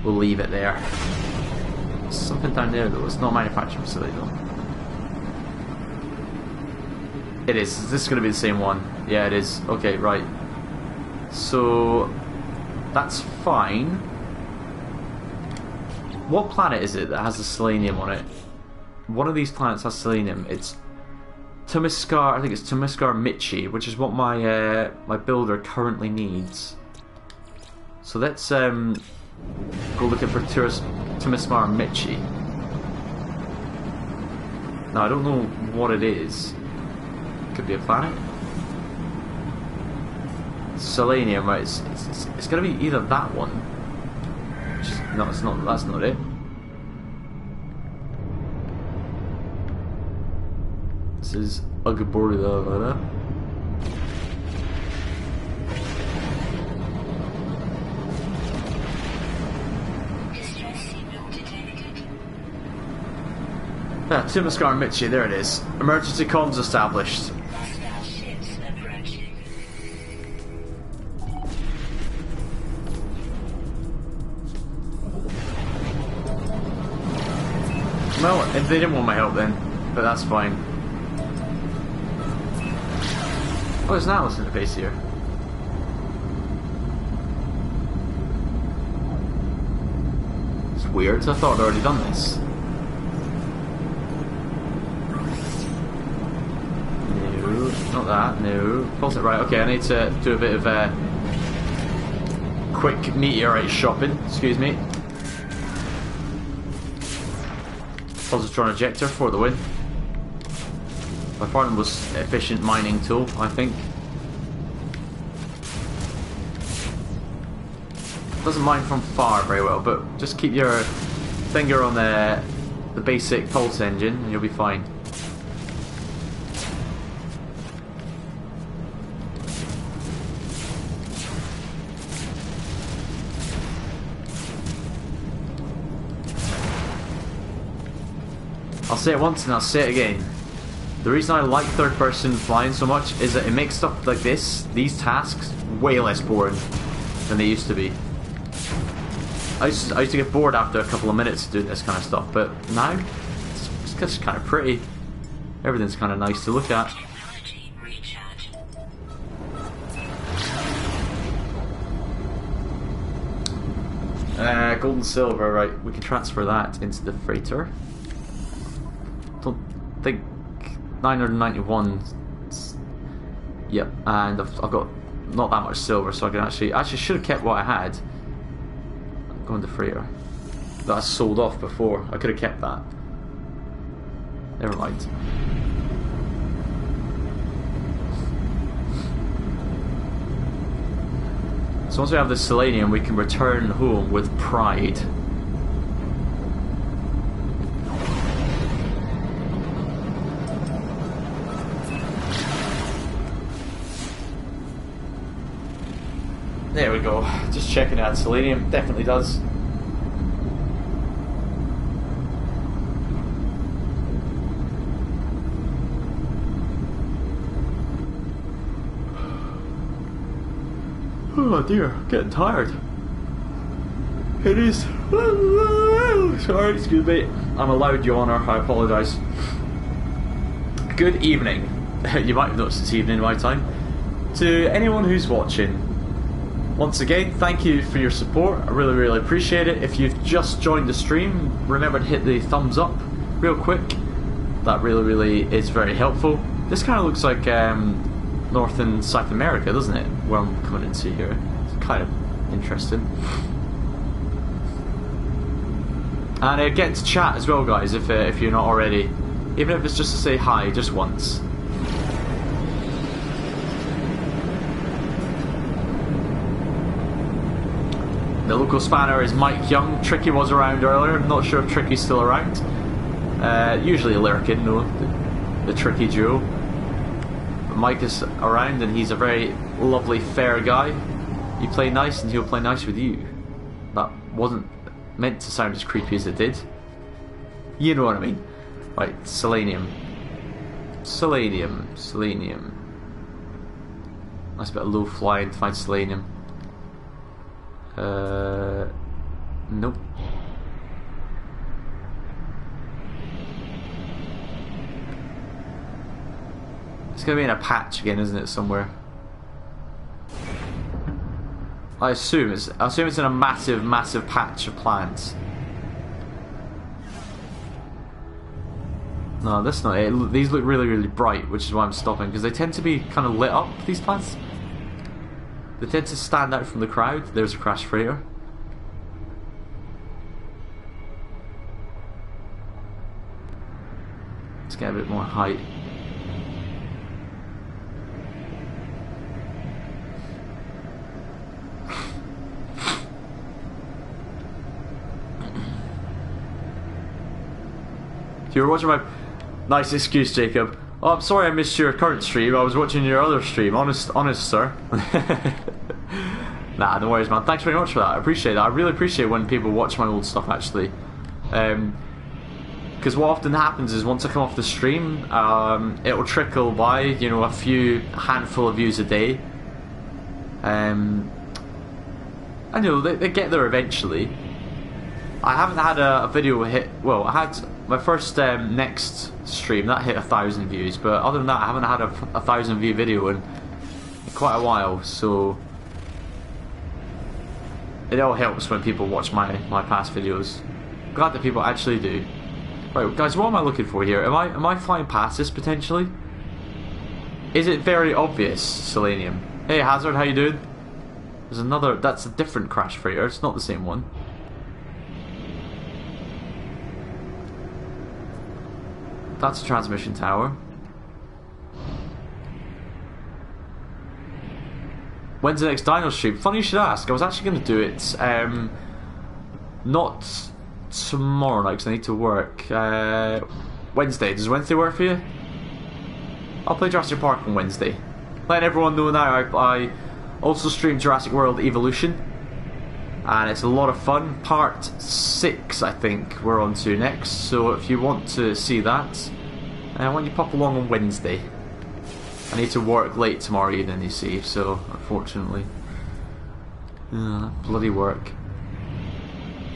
S1: leave it there. There's something down there though. It's not a manufacturing facility though. It is. Is this going to be the same one? Yeah, it is. Okay, right. So that's fine. What planet is it that has the selenium on it? One of these planets has selenium. It's Tumiskar. I think it's Tumiskar Michi, which is what my my builder currently needs. So let's go looking for Tumiskar Michi. Now I don't know what it is. Could be a planet. Selenium, right? It's gonna be either that one. No, it's not. That's not it. This is Agaborda. Ah, Tumiskar Michi, there it is. Emergency comms established. Well, if they didn't want my help then, but that's fine. Oh, there's an Atlas interface here. It's weird, I thought I'd already done this. No, not that, no. Pulse it right, okay, I need to do a bit of quick meteorite shopping, excuse me. Positron ejector for the win. By far the most efficient mining tool, I think. Doesn't mine from far very well, but just keep your finger on the basic pulse engine and you'll be fine. I'll say it once and I'll say it again. The reason I like third person flying so much is that it makes stuff like these tasks, way less boring than they used to be. I used to get bored after a couple of minutes doing this kind of stuff, but now it's just kind of pretty. Everything's kind of nice to look at. Gold and silver, right, we can transfer that into the freighter. don't think 991. Yep, and I've got not that much silver, so I can actually should have kept what I had. I'm going to freighter. That I sold off before. I could have kept that. Never mind. So once we have the selenium, we can return home with pride. There we go. Just checking out selenium. Definitely does. Oh dear, I'm getting tired. It is. Sorry, excuse me. I'm a loud yawner, I apologise. Good evening. You might have noticed it's evening my time. To anyone who's watching, once again, thank you for your support. I really, really appreciate it. If you've just joined the stream, remember to hit the thumbs up real quick. That really, really is very helpful. This kind of looks like North and South America, doesn't it? Where I'm coming into here. It's kind of interesting. And get into chat as well, guys, if you're not already. Even if it's just to say hi, just once. The local spanner is Mike Young. Tricky was around earlier. I'm not sure if Tricky's still around. Usually lurking, no, the Tricky duo. But Mike is around, and he's a very lovely, fair guy. You play nice, and he'll play nice with you. That wasn't meant to sound as creepy as it did. You know what I mean. Right, selenium. Selenium. Selenium. Nice bit of low flying to find selenium. Nope. It's gonna be in a patch again, isn't it, somewhere? I assume it's in a massive, massive patch of plants. No, that's not it. These look really, really bright, which is why I'm stopping, because they tend to be kind of lit up, these plants. They tend to stand out from the crowd. There's a crash freighter. Let's get a bit more height. If you were watching my... Nice excuse, Jacob. Oh, I'm sorry I missed your current stream. I was watching your other stream. Honest, sir. Nah, no worries, man. Thanks very much for that. I appreciate that. I really appreciate when people watch my old stuff, actually. Because what often happens is once I come off the stream, it'll trickle by, you know, a handful of views a day. And you know, they get there eventually. I haven't had a video hit... Well, I had my first next stream, that hit 1,000 views, but other than that I haven't had a 1,000 view video in quite a while, so it all helps when people watch my past videos. Glad that people actually do. Right, guys, what am I looking for here? Am I flying past this potentially? Is it very obvious, selenium? Hey Hazard, how you doing? There's another... That's a different crash freighter, it's not the same one. That's a transmission tower. When's the next Dino stream? Funny you should ask. I was actually going to do it not tomorrow night because I need to work. Wednesday. Does Wednesday work for you? I'll play Jurassic Park on Wednesday. Letting everyone know now, I also stream Jurassic World Evolution. And it's a lot of fun. Part 6, I think, we're on to next. So if you want to see that, why don't you pop along on Wednesday? I need to work late tomorrow evening, you see, so unfortunately. Bloody work.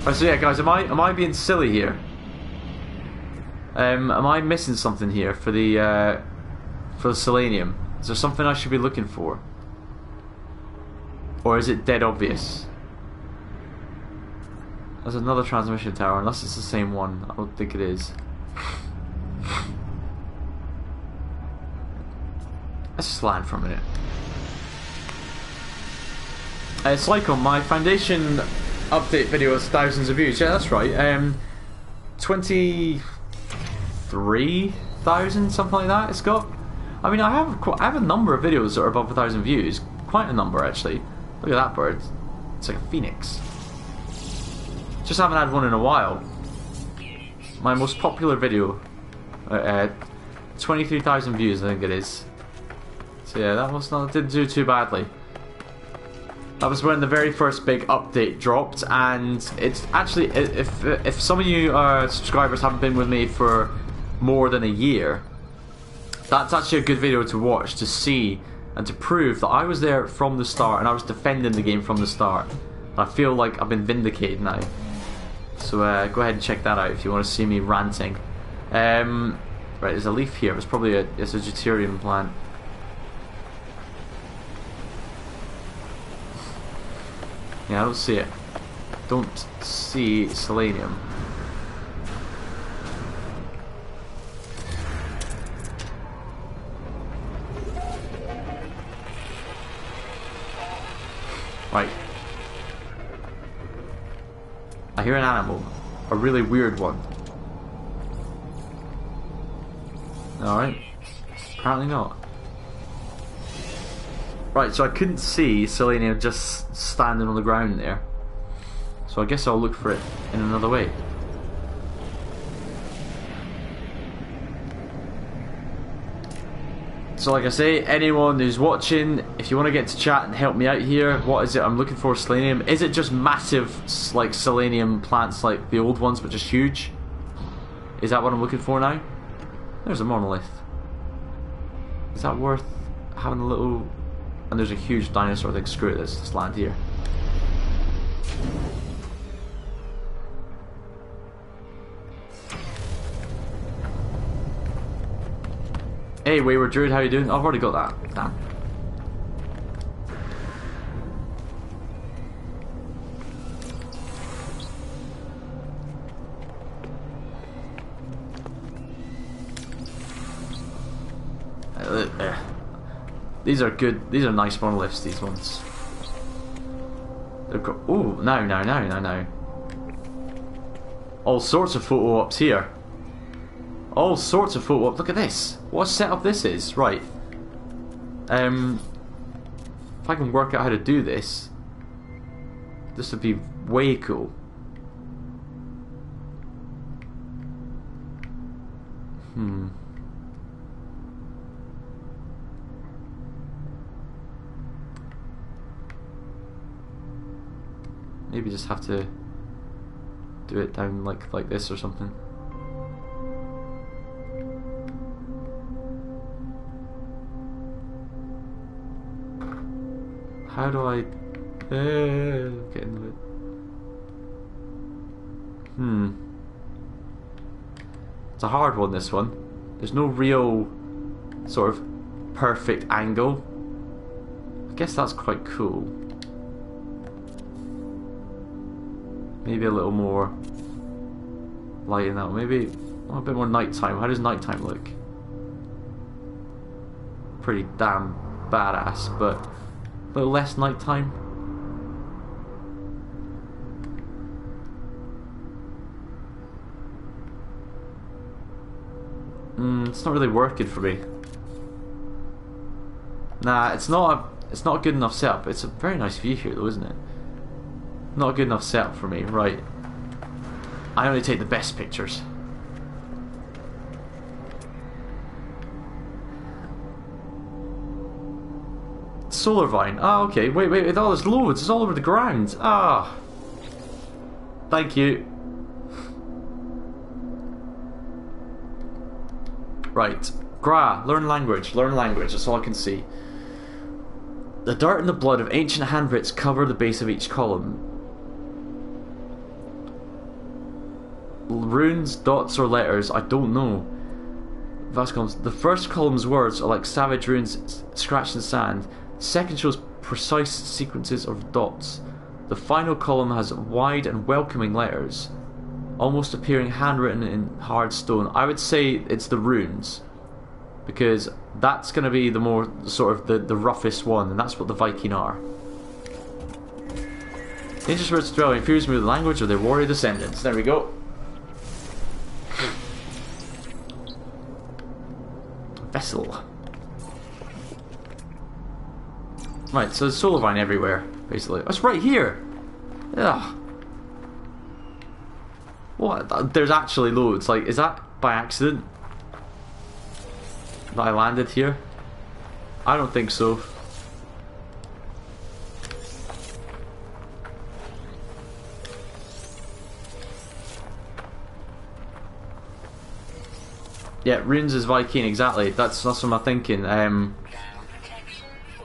S1: Right, so yeah, guys, am I being silly here? Am I missing something here for the selenium? Is there something I should be looking for? Or is it dead obvious? There's another transmission tower, unless it's the same one. I don't think it is. Let's just land for a minute. It's like on my Foundation update video has thousands of views. Yeah, that's right. 23,000, something like that. It's got. I mean, I have a number of videos that are above 1,000 views. Quite a number, actually. Look at that bird. It's like a phoenix. Just haven't had one in a while. My most popular video, 23,000 views, I think it is. So yeah, that didn't do too badly. That was when the very first big update dropped, and it's actually, if some of you subscribers haven't been with me for more than a year, that's actually a good video to watch, to see and to prove that I was there from the start and I was defending the game from the start. I feel like I've been vindicated now. So go ahead and check that out if you want to see me ranting. Right, there's a leaf here. It's probably it's a deuterium plant. Yeah, I don't see it. Don't see selenium. Right. I hear an animal. A really weird one. Alright. Apparently not. Right, so I couldn't see selenium just standing on the ground there. So I guess I'll look for it in another way. So like I say, anyone who's watching, if you want to get to chat and help me out here, what is it I'm looking for? Selenium? Is it just massive, like, selenium plants like the old ones, but just huge? Is that what I'm looking for now? There's a monolith. Is that worth having a little... And there's a huge dinosaur thing. Screw it, let's just land here. Hey, Wayward Druid, how you doing? I've already got that. Damn. These are good. These are nice monoliths, these ones. They've got... Ooh, no. All sorts of photo ops here. All sorts of photo ops. Look at this. What a setup this is. Right. If I can work out how to do this, this would be way cool. Maybe just have to do it down like this or something. How do I get into it? It's a hard one, this one. There's no real sort of perfect angle. I guess that's quite cool. Maybe a little more light in that one. Maybe a bit more nighttime. How does nighttime look? Pretty damn badass, but a little less nighttime. It's not really working for me. Nah, it's not a good enough setup. It's a very nice view here though, isn't it? Not a good enough setup for me, right. I only take the best pictures. Solar vine. Oh, okay. Wait. Oh, there's loads. It's all over the ground. Ah. Thank you. Right. Gra. Learn language. Learn language. That's all I can see. The dirt and the blood of ancient handwrits cover the base of each column. Runes, dots, or letters, I don't know. Vast columns. The first column's words are like savage runes scratched in sand. The second shows precise sequences of dots. The final column has wide and welcoming letters. almost appearing handwritten in hard stone. I would say it's the runes, because that's going to be the more sort of the roughest one, and that's what the Viking are. Dangerous words to dwell infuse me with the language of their warrior descendants. There we go. Vessel. Right, so there's solar vine everywhere, basically. Oh, it's right here! Ugh. What? There's actually loads. Like, is that by accident that I landed here? I don't think so. Yeah, runes is Viking, exactly. That's what I'm thinking.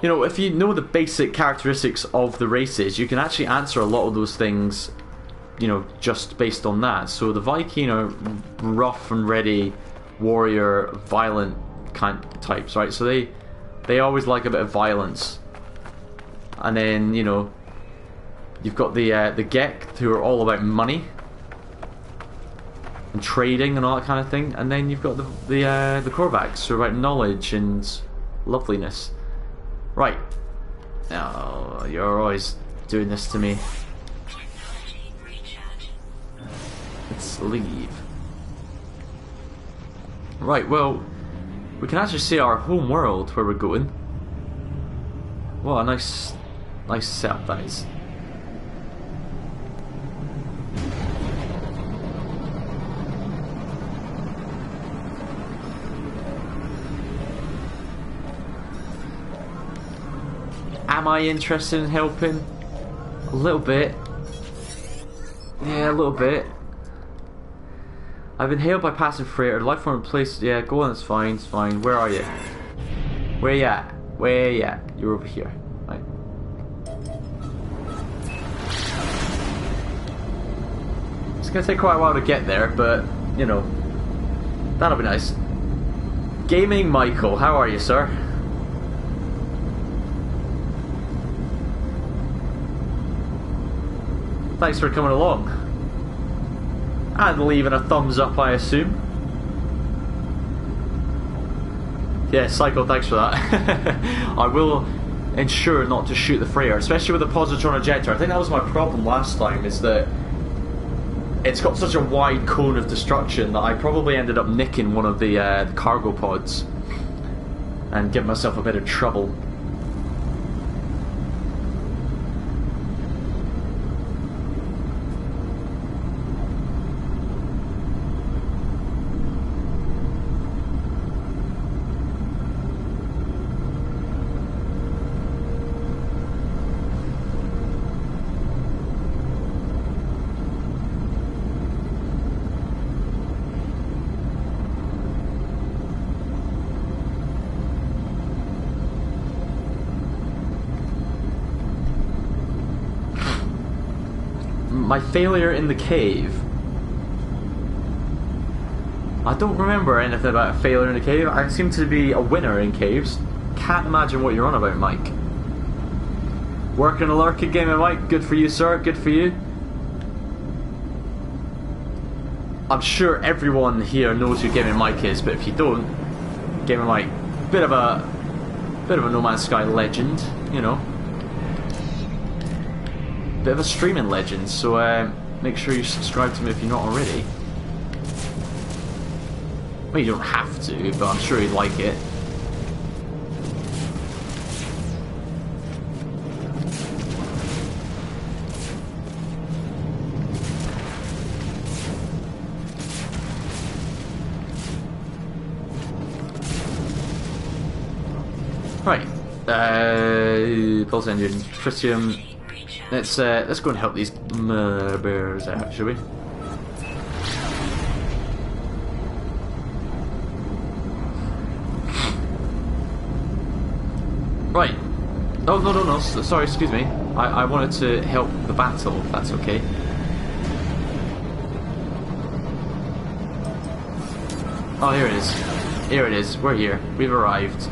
S1: You know, if you know the basic characteristics of the races, you can actually answer a lot of those things, you know, just based on that. So the Viking are rough and ready, warrior, violent kind types, right? So they always like a bit of violence. And then, you know, you've got the Gek, who are all about money and trading and all that kind of thing. And then you've got the Korvax, who are about knowledge and loveliness. Right. Oh, you're always doing this to me. Let's leave. Right, well, we can actually see our home world where we're going. What a nice setup that is. Am I interested in helping? A little bit. Yeah, a little bit. I've been hailed by passive freighter. Life form in place. Yeah, go on, it's fine, it's fine. Where are you? Where you at? Where you at? You're over here. Right. It's gonna take quite a while to get there, but, you know, that'll be nice. Gaming Michael, how are you, sir? Thanks for coming along. And leaving a thumbs up, I assume. Yeah, Psycho, thanks for that. I will ensure not to shoot the freighter, especially with the positron ejector. I think that was my problem last time, is that it's got such a wide cone of destruction that I probably ended up nicking one of the cargo pods and giving myself a bit of trouble. My failure in the cave. I don't remember anything about a failure in the cave. I seem to be a winner in caves. Can't imagine what you're on about, Mike. Working a lurking gaming Mike. Good for you, sir. Good for you. I'm sure everyone here knows who Gaming Mike is, but if you don't, Gaming Mike, bit of a No Man's Sky legend, you know. Bit of a streaming legend, so make sure you subscribe to me if you're not already. Well, you don't have to, but I'm sure you'd like it. Right, pulse engine, tritium. Let's go and help these bears out, shall we? Right. Oh no. Sorry, excuse me. I wanted to help the battle. If that's okay. Oh, here it is. Here it is. We're here. We've arrived.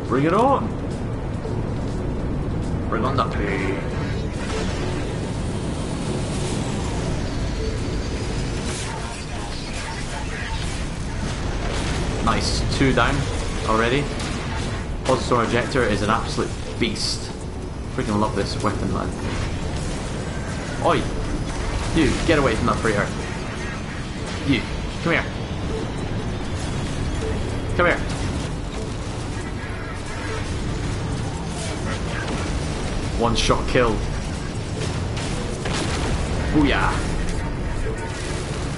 S1: Bring it on. Bring on that pay. Nice, 2 down already. Positron ejector is an absolute beast. Freaking love this weapon, man. Oi! You, get away from that freighter. You, come here. Come here. One shot kill. Booyah.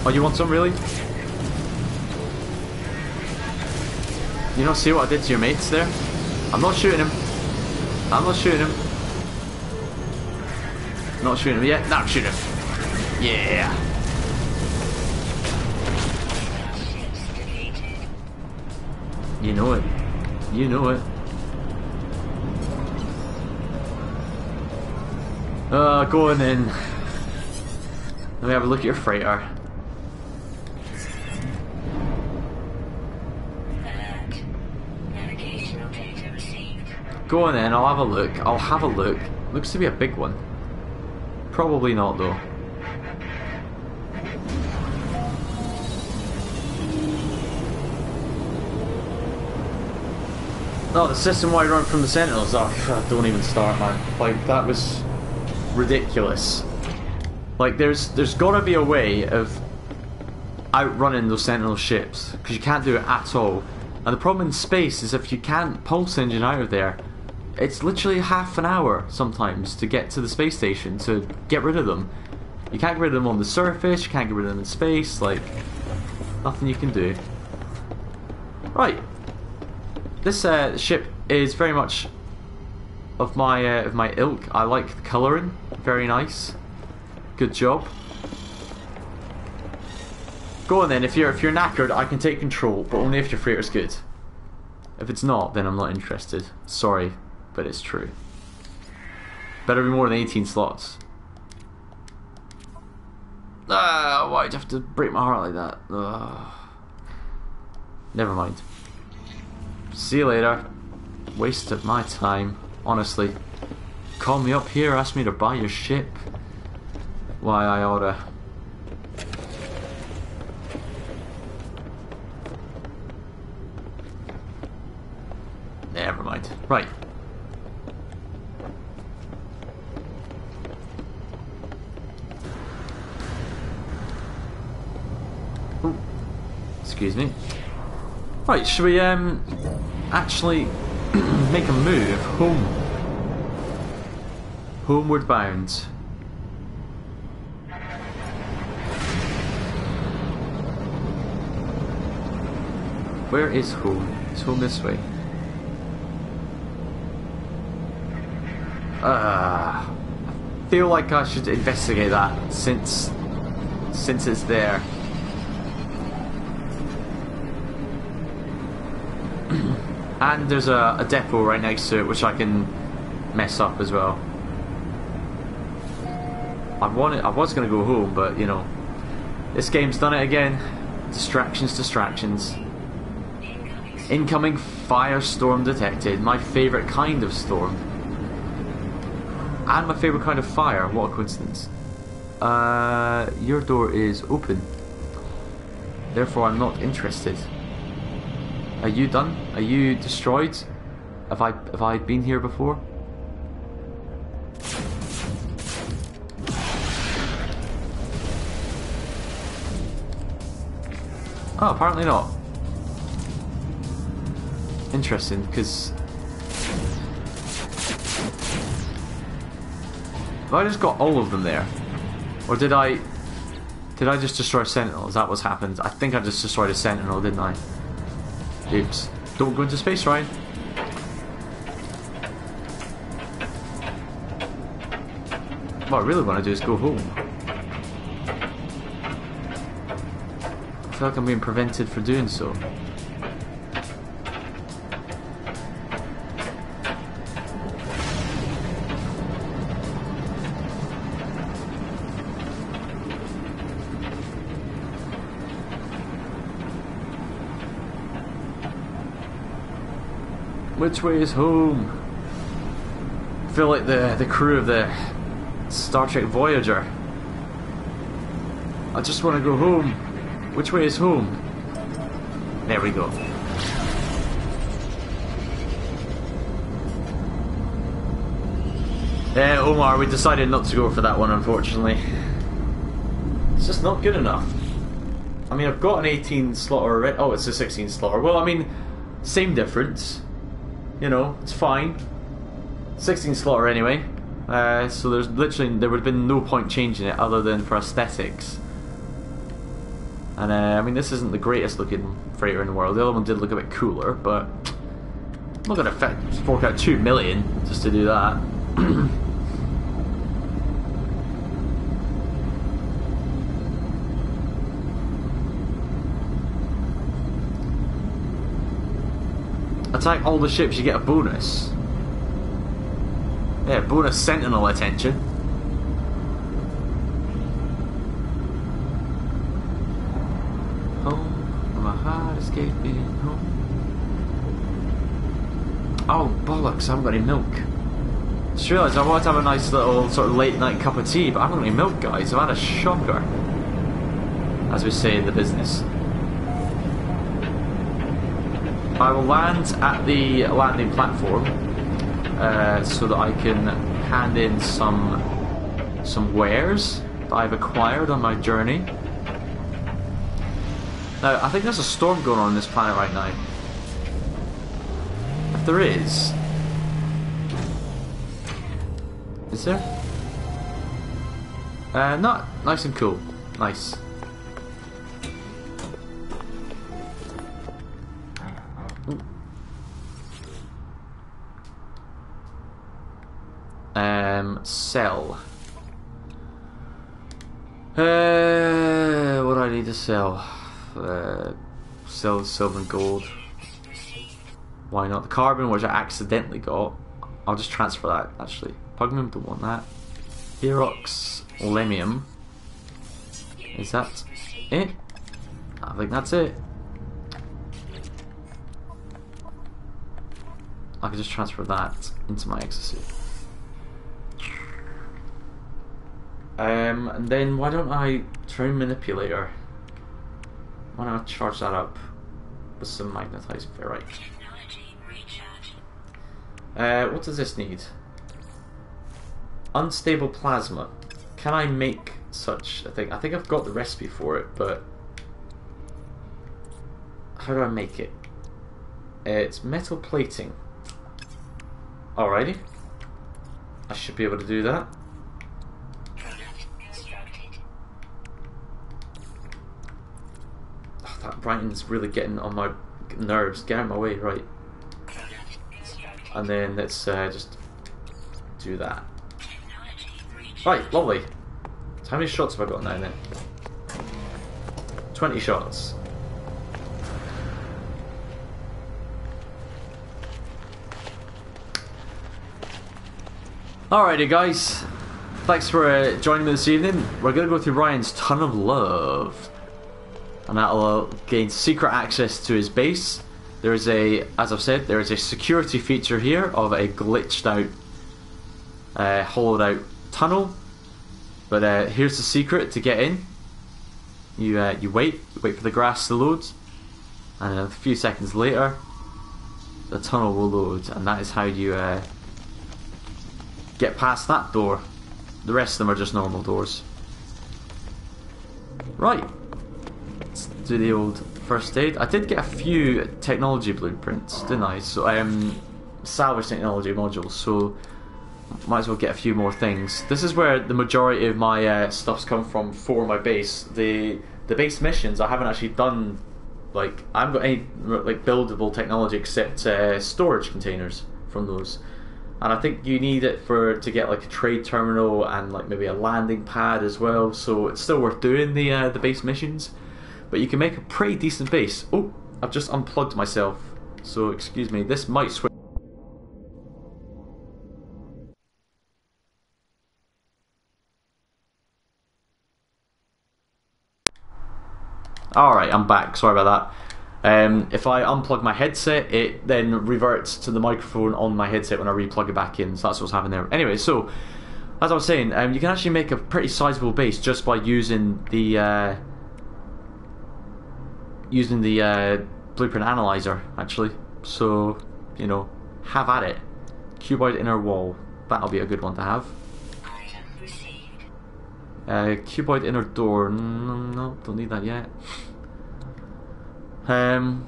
S1: Oh, you want some, really? You don't see what I did to your mates there? I'm not shooting him. I'm not shooting him. Not shooting him yet. Now I'm shooting him. Yeah. You know it. You know it. Go on in. Let me have a look at your freighter. Go on in, I'll have a look. I'll have a look. Looks to be a big one. Probably not though. Oh, the system-wide run from the Sentinels. Oh, don't even start, man. Like, that was ridiculous. Like, there's gotta be a way of outrunning those Sentinel ships, because you can't do it at all. And the problem in space is if you can't pulse engine out of there, it's literally half an hour sometimes to get to the space station to get rid of them. You can't get rid of them on the surface, you can't get rid of them in space, like, nothing you can do. Right. This ship is very much of my ilk. I like the colouring, very nice. Good job. Go on then. If you're knackered, I can take control, but only if your freighter's good. If it's not, then I'm not interested. Sorry, but it's true. Better be more than 18 slots. Why'd you have to break my heart like that? Never mind. See you later. Waste of my time, honestly. Call me up here, ask me to buy your ship. Why, I oughta. Never mind. Right. Ooh. Excuse me. Right, should we actually make a move home? Homeward bound. Where is home? Is home this way? I feel like I should investigate that since it's there. And there's a depot right next to it which I can mess up as well. I was gonna go home, but you know, this game's done it again. Distractions. Incoming firestorm detected. My favourite kind of storm. And my favourite kind of fire. What a coincidence. Your door is open. Therefore I'm not interested. Are you done? Are you destroyed? Have I been here before? Oh, apparently not. Interesting, because have I just got all of them there? Or did I just destroy a Sentinel? Is that what's happened? I think I just destroyed a Sentinel, didn't I? Oops. Don't go into space, Ryan. What I really want to do is go home. I feel like I'm being prevented from doing so. Which way is home? I feel like the crew of the Star Trek Voyager. I just want to go home. Which way is home? There we go. Yeah, Omar, we decided not to go for that one, unfortunately. It's just not good enough. I mean, I've got an 18 slaughter already. Oh, it's a 16 slaughter. Well, I mean, same difference. You know, it's fine. 16 slaughter anyway. So there would have been no point changing it other than for aesthetics. And I mean, this isn't the greatest looking freighter in the world. The other one did look a bit cooler, but I'm not going to fork out 2 million just to do that. Attack all the ships, you get a bonus. Yeah, bonus sentinel attention. Home, my heart escaping home. Oh bollocks, I haven't got any milk. Just realised I wanted to have a nice little sort of late night cup of tea, but I haven't got any milk, guys. I've had a shocker, as we say in the business. I will land at the landing platform so that I can hand in some wares that I've acquired on my journey. Now, I think there's a storm going on this planet right now. If there is there? Not nice and cool. Nice. Sell. What do I need to sell? Sell silver and gold. Why not? The carbon, which I accidentally got, I'll just transfer that, actually. Pugmium, don't want that. Herox, Lemium. Is that it? I think that's it. I can just transfer that into my exosuit. And then why don't I try manipulator? Why don't I charge that up with some magnetizing ferrite? What does this need? Unstable plasma. Can I make such a thing? I think I've got the recipe for it, but how do I make it? It's metal plating. Alrighty. I should be able to do that. Oh, that Brighton's really getting on my nerves. Get out of my way, right. And then let's just do that. Right, lovely. So how many shots have I got now then? 20 shots. Alrighty guys, thanks for joining me this evening. We're going to go through Ryan's Ton of Love. And that'll gain secret access to his base. There is a, as I've said, there is a security feature here of a glitched out, hollowed out tunnel. But here's the secret to get in. You wait for the grass to load, and a few seconds later, the tunnel will load, and that is how you get past that door. The rest of them are just normal doors. Right, let's do the old first aid. I did get a few technology blueprints, didn't I? So salvage technology modules, so might as well get a few more things. This is where the majority of my stuff's come from for my base. The base missions I haven't actually done. Like, I haven't got any like buildable technology except storage containers from those. And I think you need it to get like a trade terminal and like maybe a landing pad as well. So it's still worth doing the base missions. But you can make a pretty decent base. Oh, I've just unplugged myself. So excuse me. This might switch. Alright, I'm back. Sorry about that. If I unplug my headset, it then reverts to the microphone on my headset when I replug it back in. So that's what's happening there. Anyway, so as I was saying, you can actually make a pretty sizable base just by using the blueprint analyzer, actually. So, you know, have at it. Cuboid inner wall. That'll be a good one to have. Cuboid inner door. No, don't need that yet. I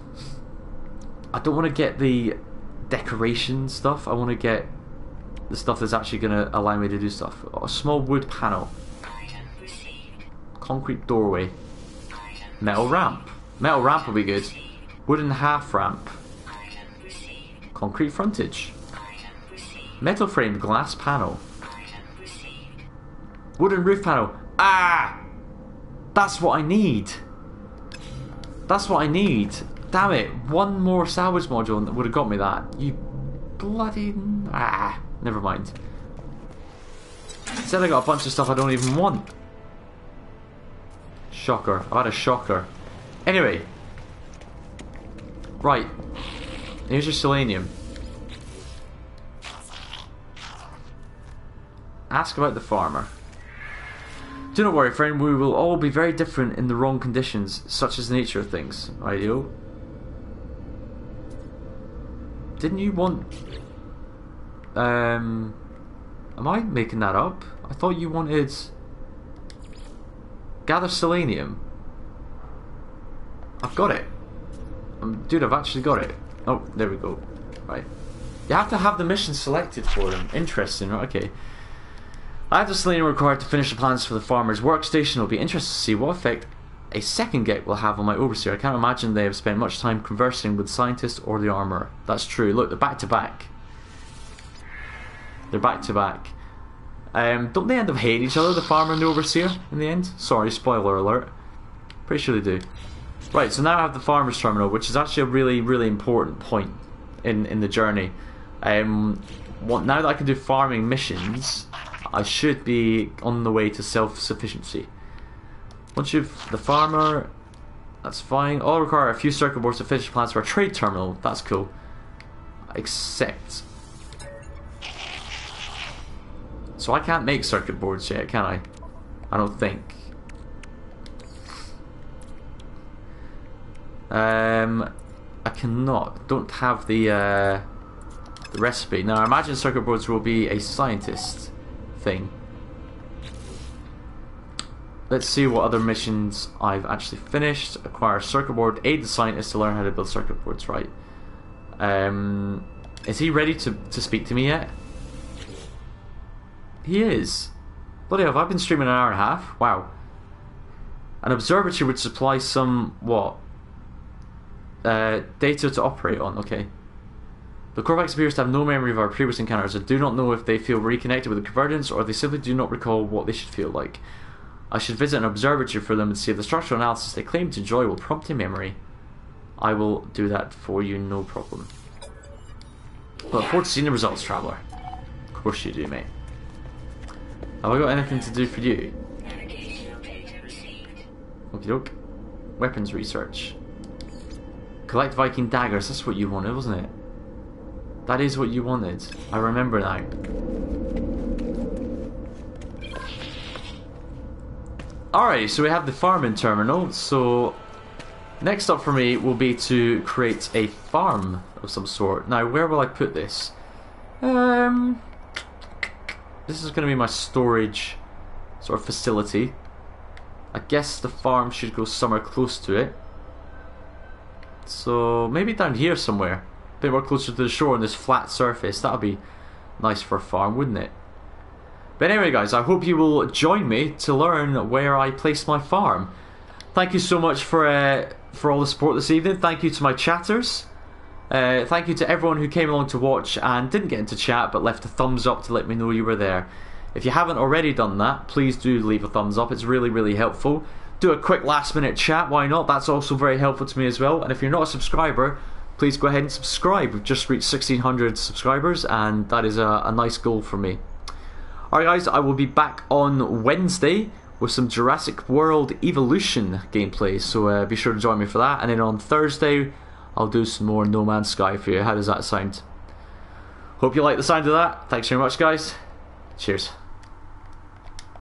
S1: don't want to get the decoration stuff. I want to get the stuff that's actually going to allow me to do stuff. A small wood panel. Concrete doorway. Metal ramp. Metal ramp will be good. Wooden half ramp. Concrete frontage. Metal framed glass panel. Wooden roof panel. Ah! That's what I need. That's what I need. Damn it. One more salvage module that would have got me that. You bloody... Ah, never mind. Said I got a bunch of stuff I don't even want. Shocker. I've had a shocker. Anyway. Right. Here's your selenium. Ask about the farmer. Do not worry, friend, we will all be very different in the wrong conditions, such as the nature of things. Ideal. Didn't you want... am I making that up? I thought you wanted... Gather selenium. I've got it. Dude, I've actually got it. Oh, there we go. Right. You have to have the mission selected for them. Interesting, right? Okay. I have the selenium required to finish the plans for the farmer's workstation. It'll be interesting to see what effect a second get will have on my overseer. I can't imagine they have spent much time conversing with the scientist or the armorer. That's true. Look, they're back to back. They're back to back. Don't they end up hating each other, the farmer and the overseer, in the end? Sorry, spoiler alert. Pretty sure they do. Right, so now I have the farmer's terminal, which is actually a really, really important point in the journey. Now that I can do farming missions, I should be on the way to self-sufficiency. Once you've the farmer, that's fine. All require a few circuit boards to finish plans for a trade terminal. That's cool. Except, so I can't make circuit boards yet, can I? I don't think. I cannot. Don't have the recipe. Now I imagine circuit boards will be a scientist thing. Let's see what other missions I've actually finished. Acquire a circuit board. Aid the scientist to learn how to build circuit boards. Right. Is he ready to speak to me yet? He is. Bloody hell, I've been streaming an hour and a half. Wow. An observatory would supply some what? Data to operate on. Okay. The Corvax appears to have no memory of our previous encounters. I do not know if they feel reconnected with the convergence or they simply do not recall what they should feel like. I should visit an observatory for them and see if the structural analysis they claim to enjoy will prompt a memory. I will do that for you, no problem. Well, look forward to seeing the results, Traveller. Of course you do, mate. Have I got anything to do for you? Okie doke. Weapons research. Collect Viking daggers, that's what you wanted, wasn't it? That is what you wanted. I remember now. Alright, so we have the farming terminal. So next up for me will be to create a farm of some sort. Now, where will I put this? This is going to be my storage sort of facility. I guess the farm should go somewhere close to it. So maybe down here somewhere. A bit more closer to the shore on this flat surface. That would be nice for a farm, wouldn't it? But anyway guys, I hope you will join me to learn where I place my farm. Thank you so much for all the support this evening. Thank you to my chatters. Thank you to everyone who came along to watch and didn't get into chat but left a thumbs up to let me know you were there. If you haven't already done that, please do leave a thumbs up. It's really, really helpful. Do a quick last minute chat, why not? That's also very helpful to me as well. And if you're not a subscriber, please go ahead and subscribe. We've just reached 1,600 subscribers and that is a nice goal for me. Alright guys, I will be back on Wednesday with some Jurassic World Evolution gameplay, so be sure to join me for that. And then on Thursday, I'll do some more No Man's Sky for you. How does that sound? Hope you like the sound of that. Thanks very much guys. Cheers.